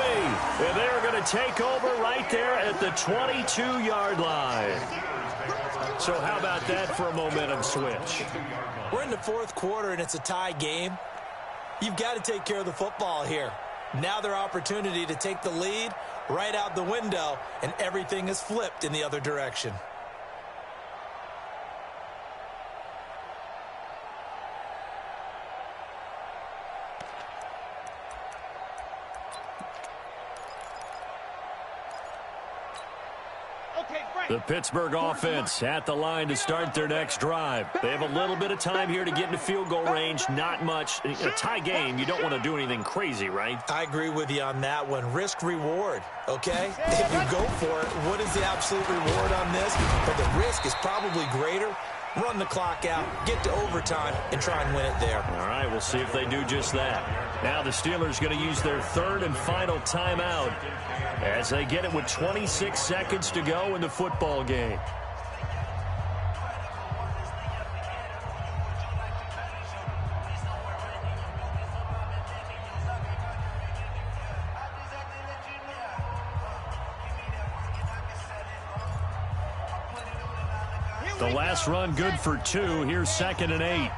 And they're going to take over right there at the 22-yard line. So how about that for a momentum switch? We're in the 4th quarter, and it's a tie game. You've got to take care of the football here. Now their opportunity to take the lead right out the window, and everything is flipped in the other direction. The Pittsburgh offense at the line to start their next drive. They have a little bit of time here to get into field goal range. Not much. A tie game, you don't want to do anything crazy, right? I agree with you on that one. Risk reward, okay? If you go for it, what is the absolute reward on this? But the risk is probably greater. Run the clock out, get to overtime, and try and win it there. All right, we'll see if they do just that. Now the Steelers going to use their third and final timeout as they get it with 26 seconds to go in the football game. The last run good for 2. Here's 2nd and 8.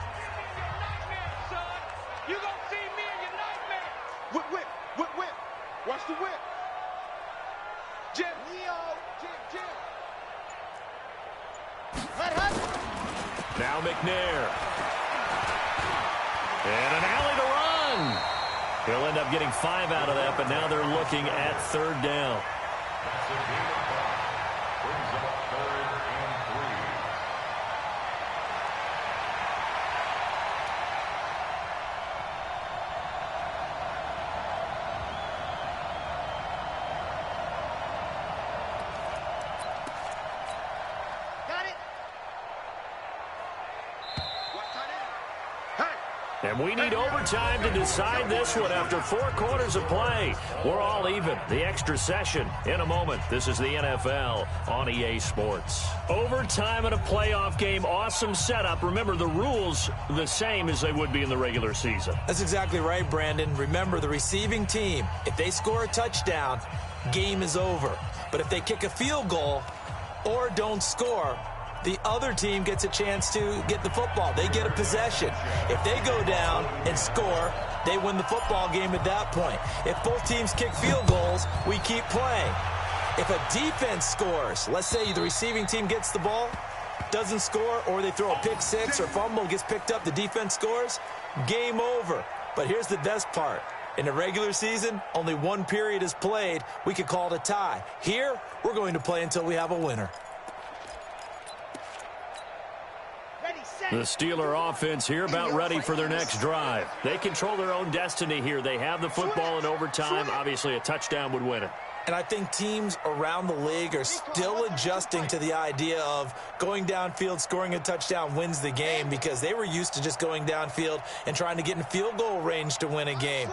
You gonna see me in your nightmare. Whip, whip, whip, whip. Watch the whip. Jim. Jim. Now McNair. And an alley to run. He'll end up getting 5 out of that, but now they're looking at 3rd down. And we need overtime to decide this one after 4 quarters of play. We're all even. The extra session in a moment. This is the NFL on EA Sports. Overtime in a playoff game. Awesome setup. Remember, the rules the same as they would be in the regular season. That's exactly right, Brandon. Remember, the receiving team, if they score a touchdown, game is over. But if they kick a field goal or don't score, the other team gets a chance to get the football. They get a possession. If they go down and score, they win the football game at that point. If both teams kick field goals, we keep playing. If a defense scores, let's say the receiving team gets the ball, doesn't score, or they throw a pick six or fumble, gets picked up, the defense scores, game over. But here's the best part. In the regular season, only 1 period is played. We could call it a tie. Here, we're going to play until we have a winner. The Steeler offense here about ready for their next drive. They control their own destiny here. They have the football in overtime. Obviously, a touchdown would win it. And I think teams around the league are still adjusting to the idea of going downfield, scoring a touchdown wins the game, because they were used to just going downfield and trying to get in field goal range to win a game.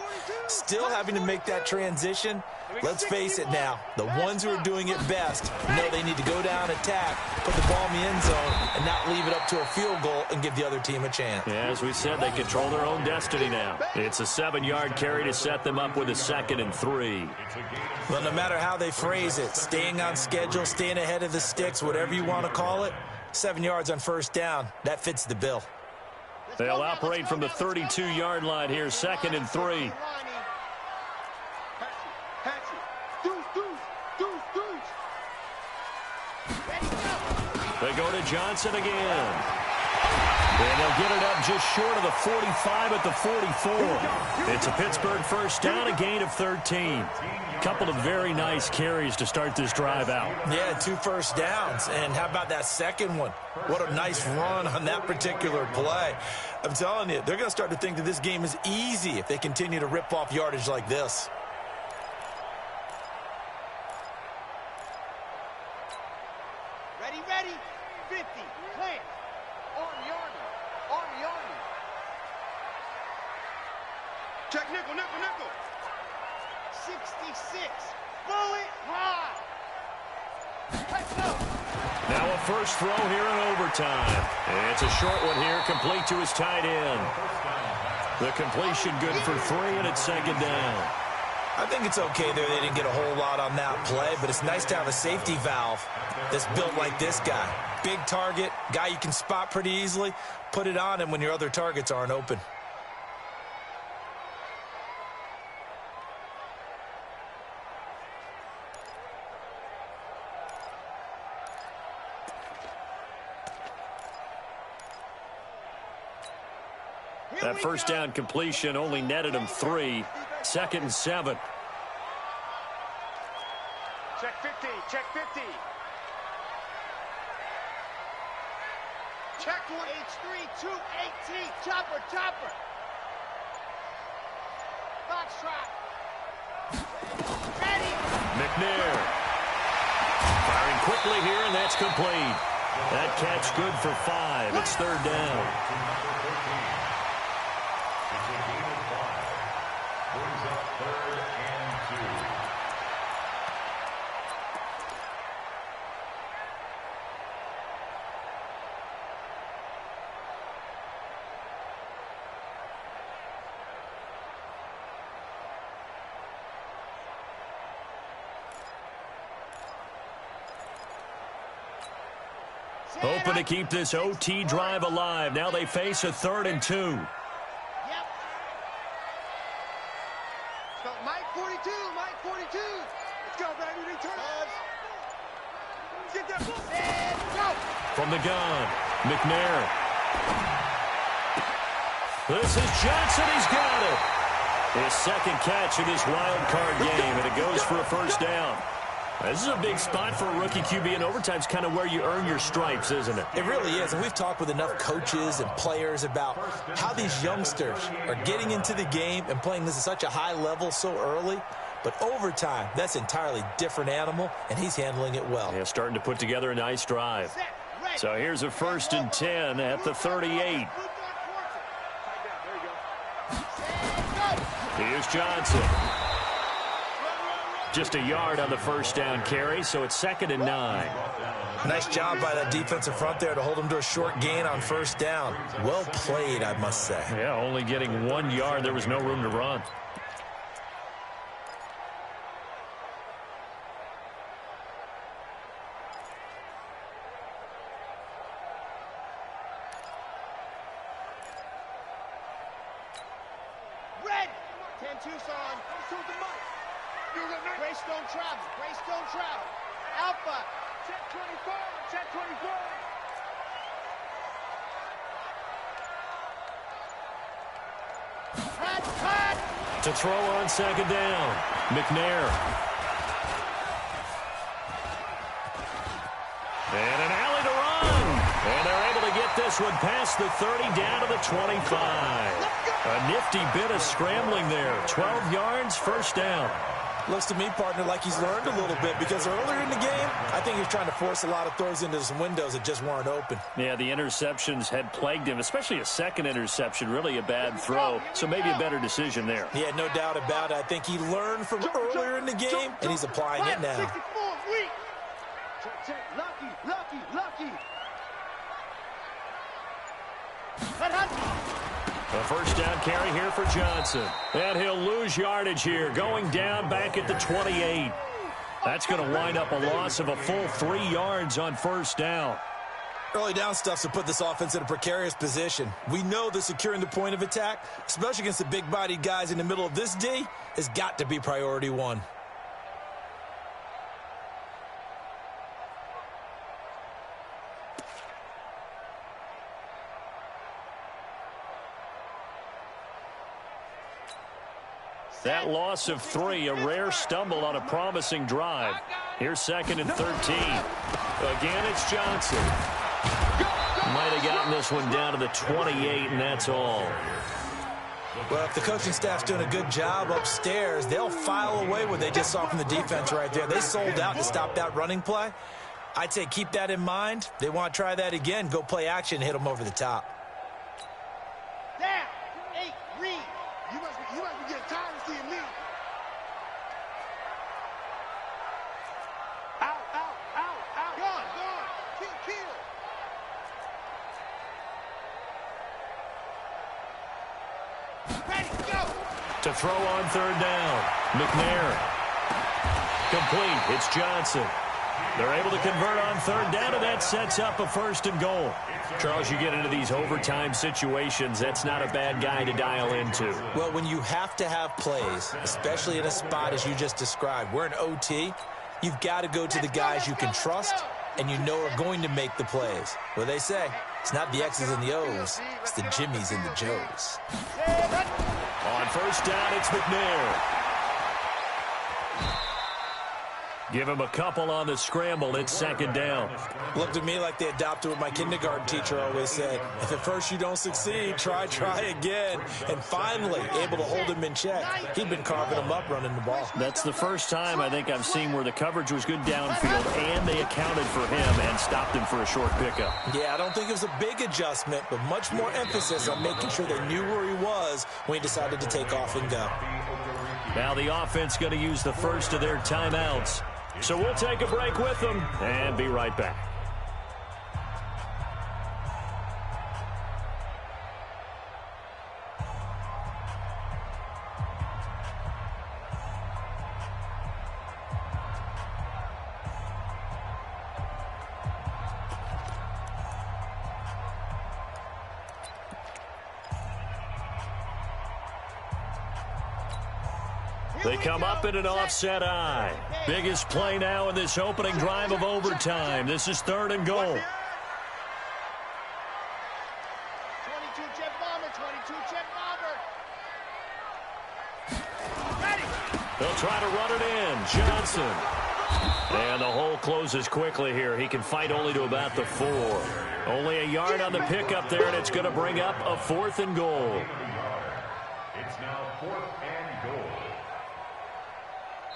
Still having to make that transition. Let's face it now, the ones who are doing it best know they need to go down, attack, put the ball in the end zone, and not leave it up to a field goal and give the other team a chance. Yeah, as we said, they control their own destiny now. It's a 7-yard carry to set them up with a 2nd and 3. Well, no matter how they phrase it, staying on schedule, staying ahead of the sticks, whatever you want to call it, 7 yards on 1st down, that fits the bill. They'll operate from the 32-yard line here, 2nd and 3. They go to Johnson again. And they'll get it up just short of the 45 at the 44. It's a Pittsburgh 1st down, a gain of 13. Couple of very nice carries to start this drive out. Yeah, 2 first downs. And how about that second one? What a nice run on that particular play. I'm telling you, they're going to start to think that this game is easy if they continue to rip off yardage like this. Ready, 50, plant, Army, check nickel, 66, bullet high. Now a first throw here in overtime. And it's a short one here, complete to his tight end. The completion good for 3, and it's 2nd down. I think it's okay there. They didn't get a whole lot on that play, but it's nice to have a safety valve that's built like this guy. Big target, guy you can spot pretty easily. Put it on him when your other targets aren't open. That first down completion only netted him 3. 2nd and 7. Check 50, check 50. Check one. H3, 218. Chopper, chopper. Box trap. Ready. McNair. Firing quickly here, and that's complete. That catch good for 5. It's third down. It's a gain of 5. Brings up 3rd and 2. Hoping to keep this OT drive alive. Now they face a 3rd and 2. Yep. So Mike 42, Mike 42. Let's go, baby. Return. Get that ball. And go. From the gun, McNair. This is Johnson. He's got it. His second catch of this wild card game, and it goes for a first down. This is a big spot for a rookie QB, and overtime's kind of where you earn your stripes, isn't it? It really is, and we've talked with enough coaches and players about how these youngsters are getting into the game and playing this at such a high level so early. But overtime, that's an entirely different animal, and he's handling it well. Yeah, starting to put together a nice drive. So here's a 1st and 10 at the 38. Here's Johnson. Just a yard on the first down carry, so it's 2nd and 9. Nice job by that defensive front there to hold him to a short gain on first down. Well played, I must say. Yeah, only getting 1 yard. There was no room to run. Red. 10 Tucson. Greystone travel. Greystone travel. Alpha. Check 24. Check 24. Cut. To throw on 2nd down, McNair. And an alley to run. And they're able to get this one past the 30 down to the 25. A nifty bit of scrambling there. 12 yards, first down. Looks to me, partner, like he's learned a little bit because earlier in the game, I think he was trying to force a lot of throws into some windows that just weren't open. Yeah, the interceptions had plagued him, especially a second interception, really a bad throw. So maybe a better decision there. Yeah, no doubt about it. I think he learned from earlier in the game, and he's applying it now. 64, weak. Check. Lucky. A first down carry here for Johnson. And he'll lose yardage here, going down back at the 28. That's going to wind up a loss of a full 3 yards on first down. Early down stuff to put this offense in a precarious position. We know that securing the point of attack, especially against the big-bodied guys in the middle of this D, has got to be priority 1. That loss of 3, a rare stumble on a promising drive. Here's 2nd and 13. Again, it's Johnson. Might have gotten this one down to the 28, and that's all. Well, if the coaching staff's doing a good job upstairs, they'll file away what they just saw from the defense right there. They sold out to stop that running play. I'd say keep that in mind. They want to try that again. Go play action, hit them over the top. Down. 8, read. You must be getting tired of seeing me. Out. Gone. Kill. Ready, go. To throw on 3rd down, McNair. Complete. It's Johnson. They're able to convert on 3rd down, and that sets up a 1st and goal. Charles, you get into these overtime situations, that's not a bad guy to dial into. Well, when you have to have plays, especially in a spot as you just described, we're in OT, you've got to go to the guys you can trust and you know are going to make the plays. Well, they say, it's not the X's and the O's, it's the Jimmies and the Joes. On 1st down, it's McNair. Give him a couple on the scramble. It's second down. Looked at me like they adopted what my kindergarten teacher always said. If at first you don't succeed, try again. And finally, able to hold him in check. He'd been carving him up running the ball. That's the first time I think I've seen where the coverage was good downfield, and they accounted for him and stopped him for a short pickup. Yeah, I don't think it was a big adjustment, but much more emphasis on making sure they knew where he was when he decided to take off and go. Now the offense going to use the first of their timeouts. So we'll take a break with them and be right back. They come up in an offset eye. Biggest play now in this opening drive of overtime. This is 3rd and goal. 22 jet bomber, 22 jet bomber. Ready. They'll try to run it in. Johnson. And the hole closes quickly here. He can fight only to about the 4. Only a yard on the pickup there, and it's going to bring up a 4th and goal. It's now 4th and goal.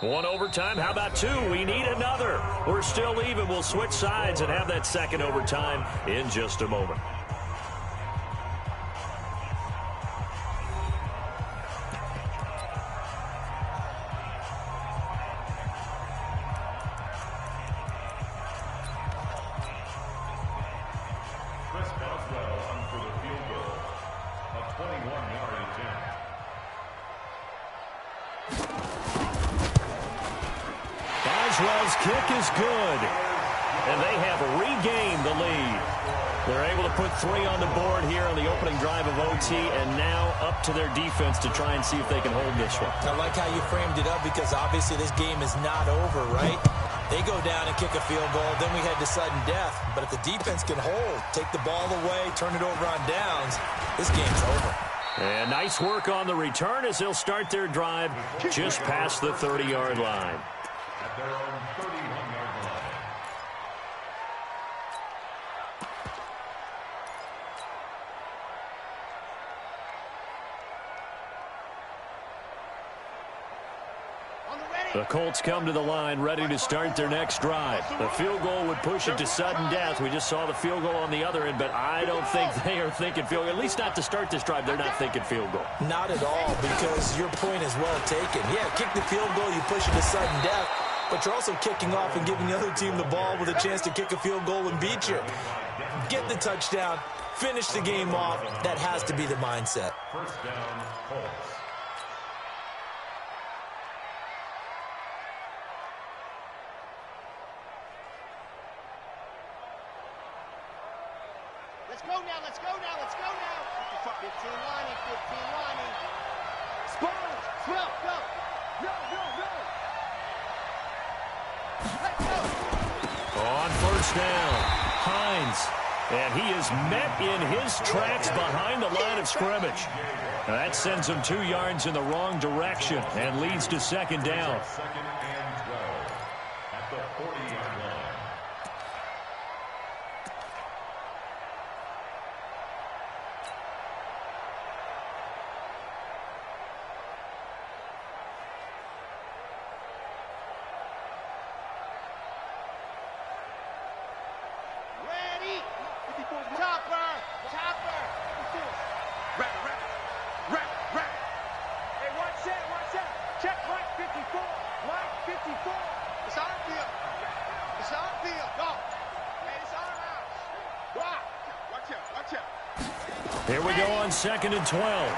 One overtime. How about 2? We need another. We're still even. We'll switch sides and have that second overtime in just a moment. Boswell's kick is good, and they have regained the lead. They're able to put 3 on the board here on the opening drive of OT, and now up to their defense to try and see if they can hold this one. I like how you framed it up, because obviously this game is not over, right? They go down and kick a field goal, then we head to sudden death. But if the defense can hold, take the ball away, turn it over on downs, this game's over. And nice work on the return as they'll start their drive just past the 30-yard line. At their own 31-yard line. The Colts come to the line ready to start their next drive. The field goal would push it to sudden death. We just saw the field goal on the other end, but I don't think they are thinking field goal. At least not to start this drive. They're not thinking field goal. Not at all, because your point is well taken. Yeah, kick the field goal, you push it to sudden death, but you're also kicking off and giving the other team the ball with a chance to kick a field goal and beat you. Get the touchdown, finish the game off. That has to be the mindset. First down, Colts. Let's go now, let's go now, let's go now. 15 lining, 15 lining. Spurs, 12, go. No. Let's go. On first down, Hines. And he is met in his tracks behind the line of scrimmage. That sends him 2 yards in the wrong direction and leads to second down. Second and 12 at the 40-yard line. Ready. Chopper. Rack. Hey, watch that. Check Mike 54. Mike 54. It's our field. Go. Hey, it's our house. Wow. Watch out. Here we go on 2nd and 12.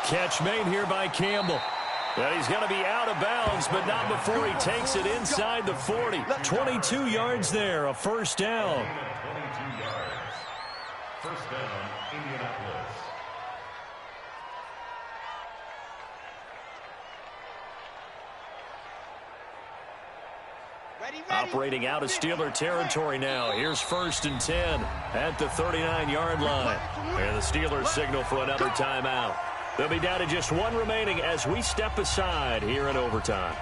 Catch made here by Campbell. Well, he's going to be out of bounds, but not before he takes it inside the 40. 22 yards there, a first down. 22 yards. First down, Indianapolis. Ready. Operating out of Steeler territory now. Here's 1st and 10 at the 39-yard line. And the Steelers signal for another timeout. They'll be down to just 1 remaining as we step aside here in overtime.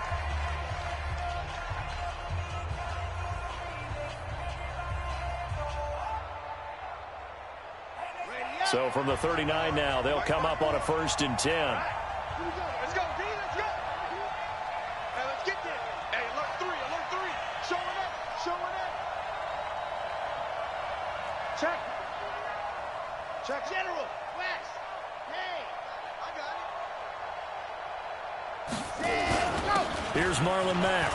So from the 39 now, they'll come up on a 1st and 10. Let's go, D. Let's go. Hey, let's get there. Hey, alert 3. Alert 3. Showing up. Showing up. Check. Check. General. West. Hey. I got it. Go. Here's Marlon Mack.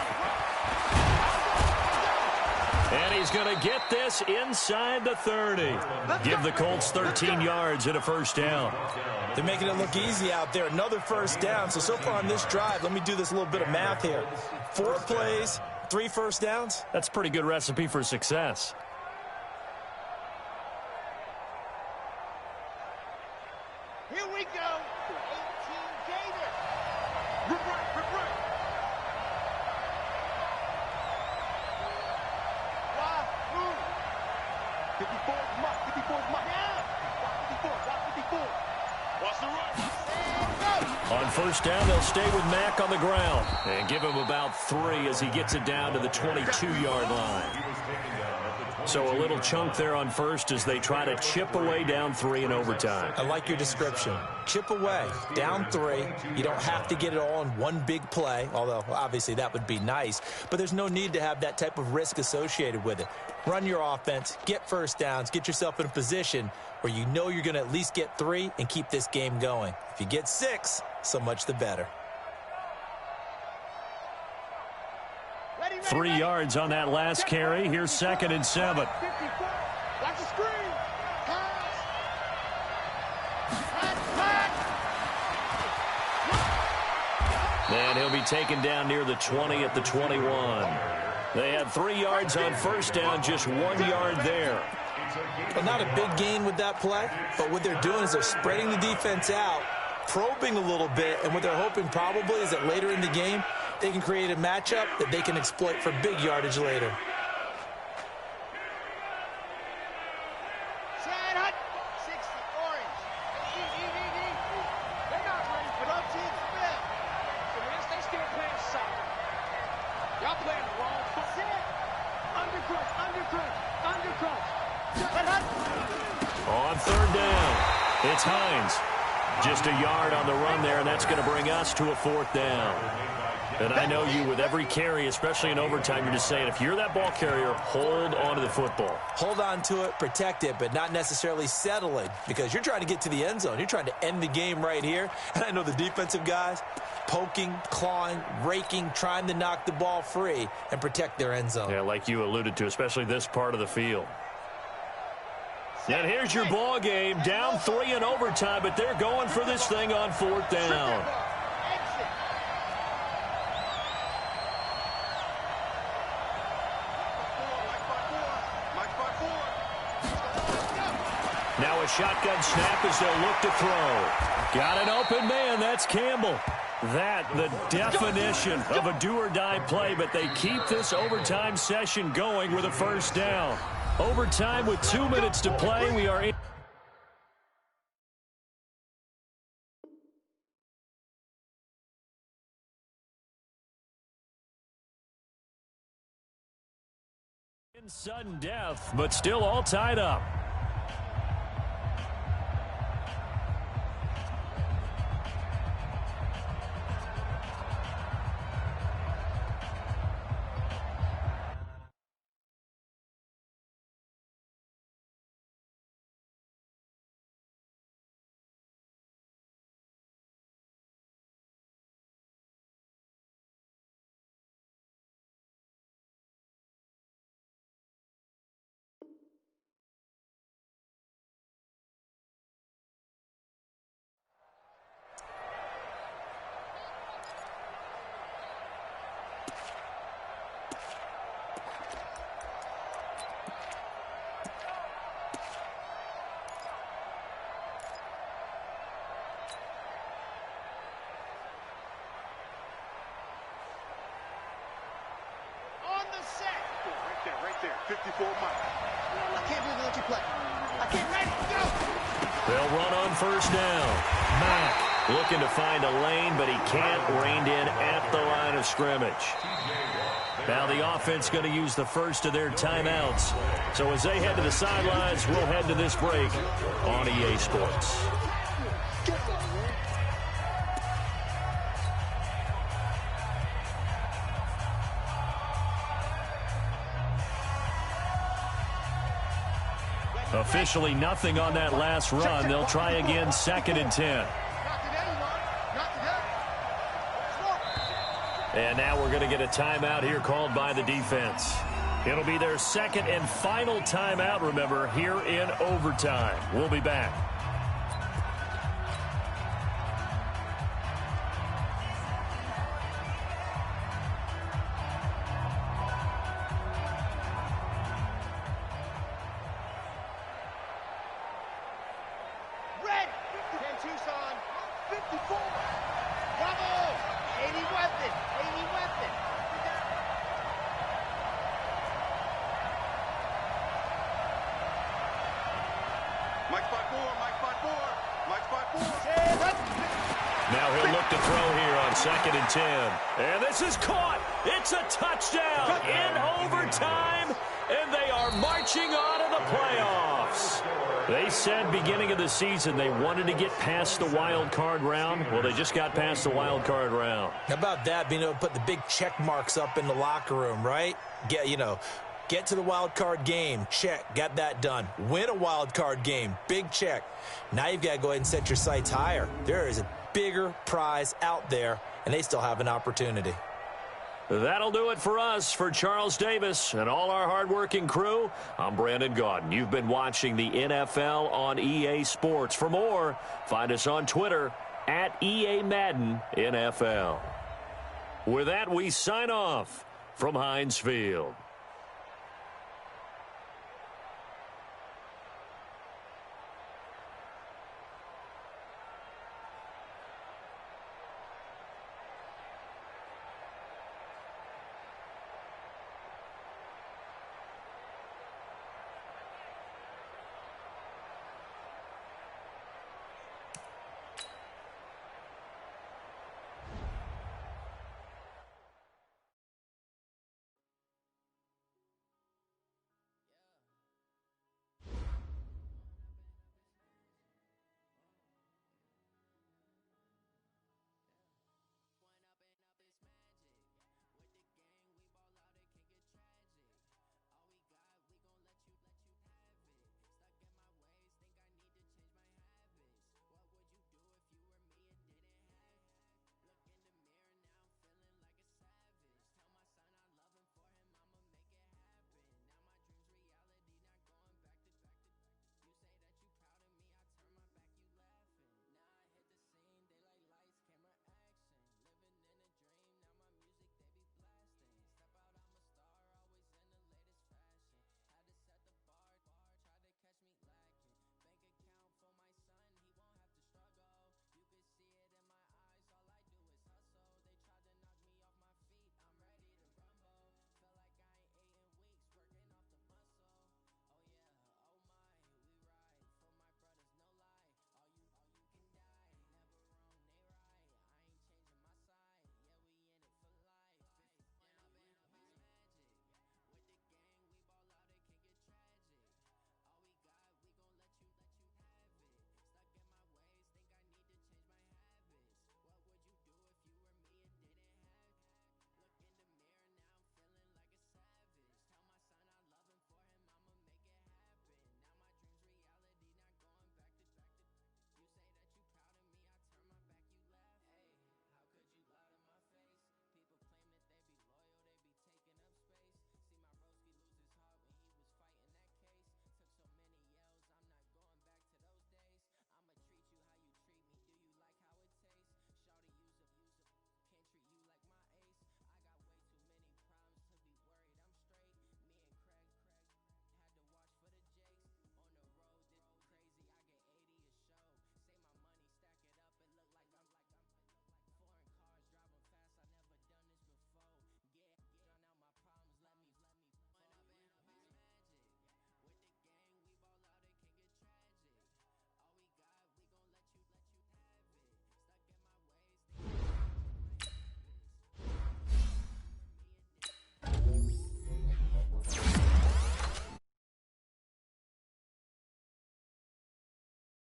And he's going to get this inside the 30. Give the Colts 13 yards and a 1st down. They're making it look easy out there. Another 1st down. So far on this drive, let me do this little bit of math here. 4 plays, 3 1st downs. That's a pretty good recipe for success. Here we go. 18 Gators. Rip right, rip right. Why? Move. 54 is Muck. 54 is Muck. Yeah. Watch 54. Watch 54. Watch the run. On 1st down, they'll stay with Mack on the ground and give him about 3 as he gets it down to the 22-yard line. So a little chunk there on 1st as they try to chip away down 3 in overtime. I like your description. Chip away, down 3. You don't have to get it all in one big play, although obviously that would be nice. But there's no need to have that type of risk associated with it. Run your offense, get 1st downs, get yourself in a position where you know you're going to at least get 3 and keep this game going. If you get 6, so much the better. 3 yards on that last carry. Here's 2nd and 7. Watch the screen. Pass. And he'll be taken down near the 20 at the 21. They had 3 yards on 1st down, just 1 yard there. Well, not a big gain with that play, but what they're doing is they're spreading the defense out, probing a little bit, and what they're hoping probably is that later in the game, they can create a matchup that they can exploit for big yardage later. Chad Hunt, 60, orange. They're not ready for both teams to spin. So they still playing soccer. Y'all playing the wrong foot. Undercrunch, undercrunch, undercrunch. On 3rd down, it's Hines. Just a yard on the run there, and that's going to bring us to a 4th down. And I know you, with every carry, especially in overtime, you're just saying, if you're that ball carrier, hold on to the football. Hold on to it, protect it, but not necessarily settle it, because you're trying to get to the end zone. You're trying to end the game right here. And I know the defensive guys poking, clawing, raking, trying to knock the ball free and protect their end zone. Yeah, like you alluded to, especially this part of the field. And here's your ball game, down 3 in overtime, but they're going for this thing on 4th down. Now a shotgun snap as they'll look to throw. Got an open man, that's Campbell. That, the definition of a do-or-die play, but they keep this overtime session going with a 1st down. Overtime with 2 minutes to play. We are in sudden death, but still all tied up. Right there, 54 miles. I can't believe they let you play. I can't make it. Go! They'll run on 1st down. Mack looking to find a lane, but he can't. Reined in at the line of scrimmage. Now the offense going to use the first of their timeouts. So as they head to the sidelines, we'll head to this break on EA Sports. Officially nothing on that last run. They'll try again, 2nd and 10. And now we're going to get a timeout here called by the defense. It'll be their 2nd and final timeout, remember, here in overtime. We'll be back. Red, 10 Tucson, 54. Bravo, 80 weapon, 80 weapon. Mike spot 4, Mike spot 4, Mike spot 4. Now he'll look to throw here on 2nd and 10. And this is caught. It's a touchdown in overtime. And they are marching on to the playoffs. They said beginning of the season they wanted to get past the wild card round. Well, they just got past the wild card round. How about that, being able to put the big check marks up in the locker room, right? Get to the wild card game. Check. Got that done. Win a wild card game. Big check. Now you've got to go ahead and set your sights higher. There is a bigger prize out there, and they still have an opportunity. That'll do it for us. For Charles Davis and all our hardworking crew, I'm Brandon Gaudin. You've been watching the NFL on EA Sports. For more, find us on Twitter at EA Madden NFL. With that, we sign off from Heinz Field.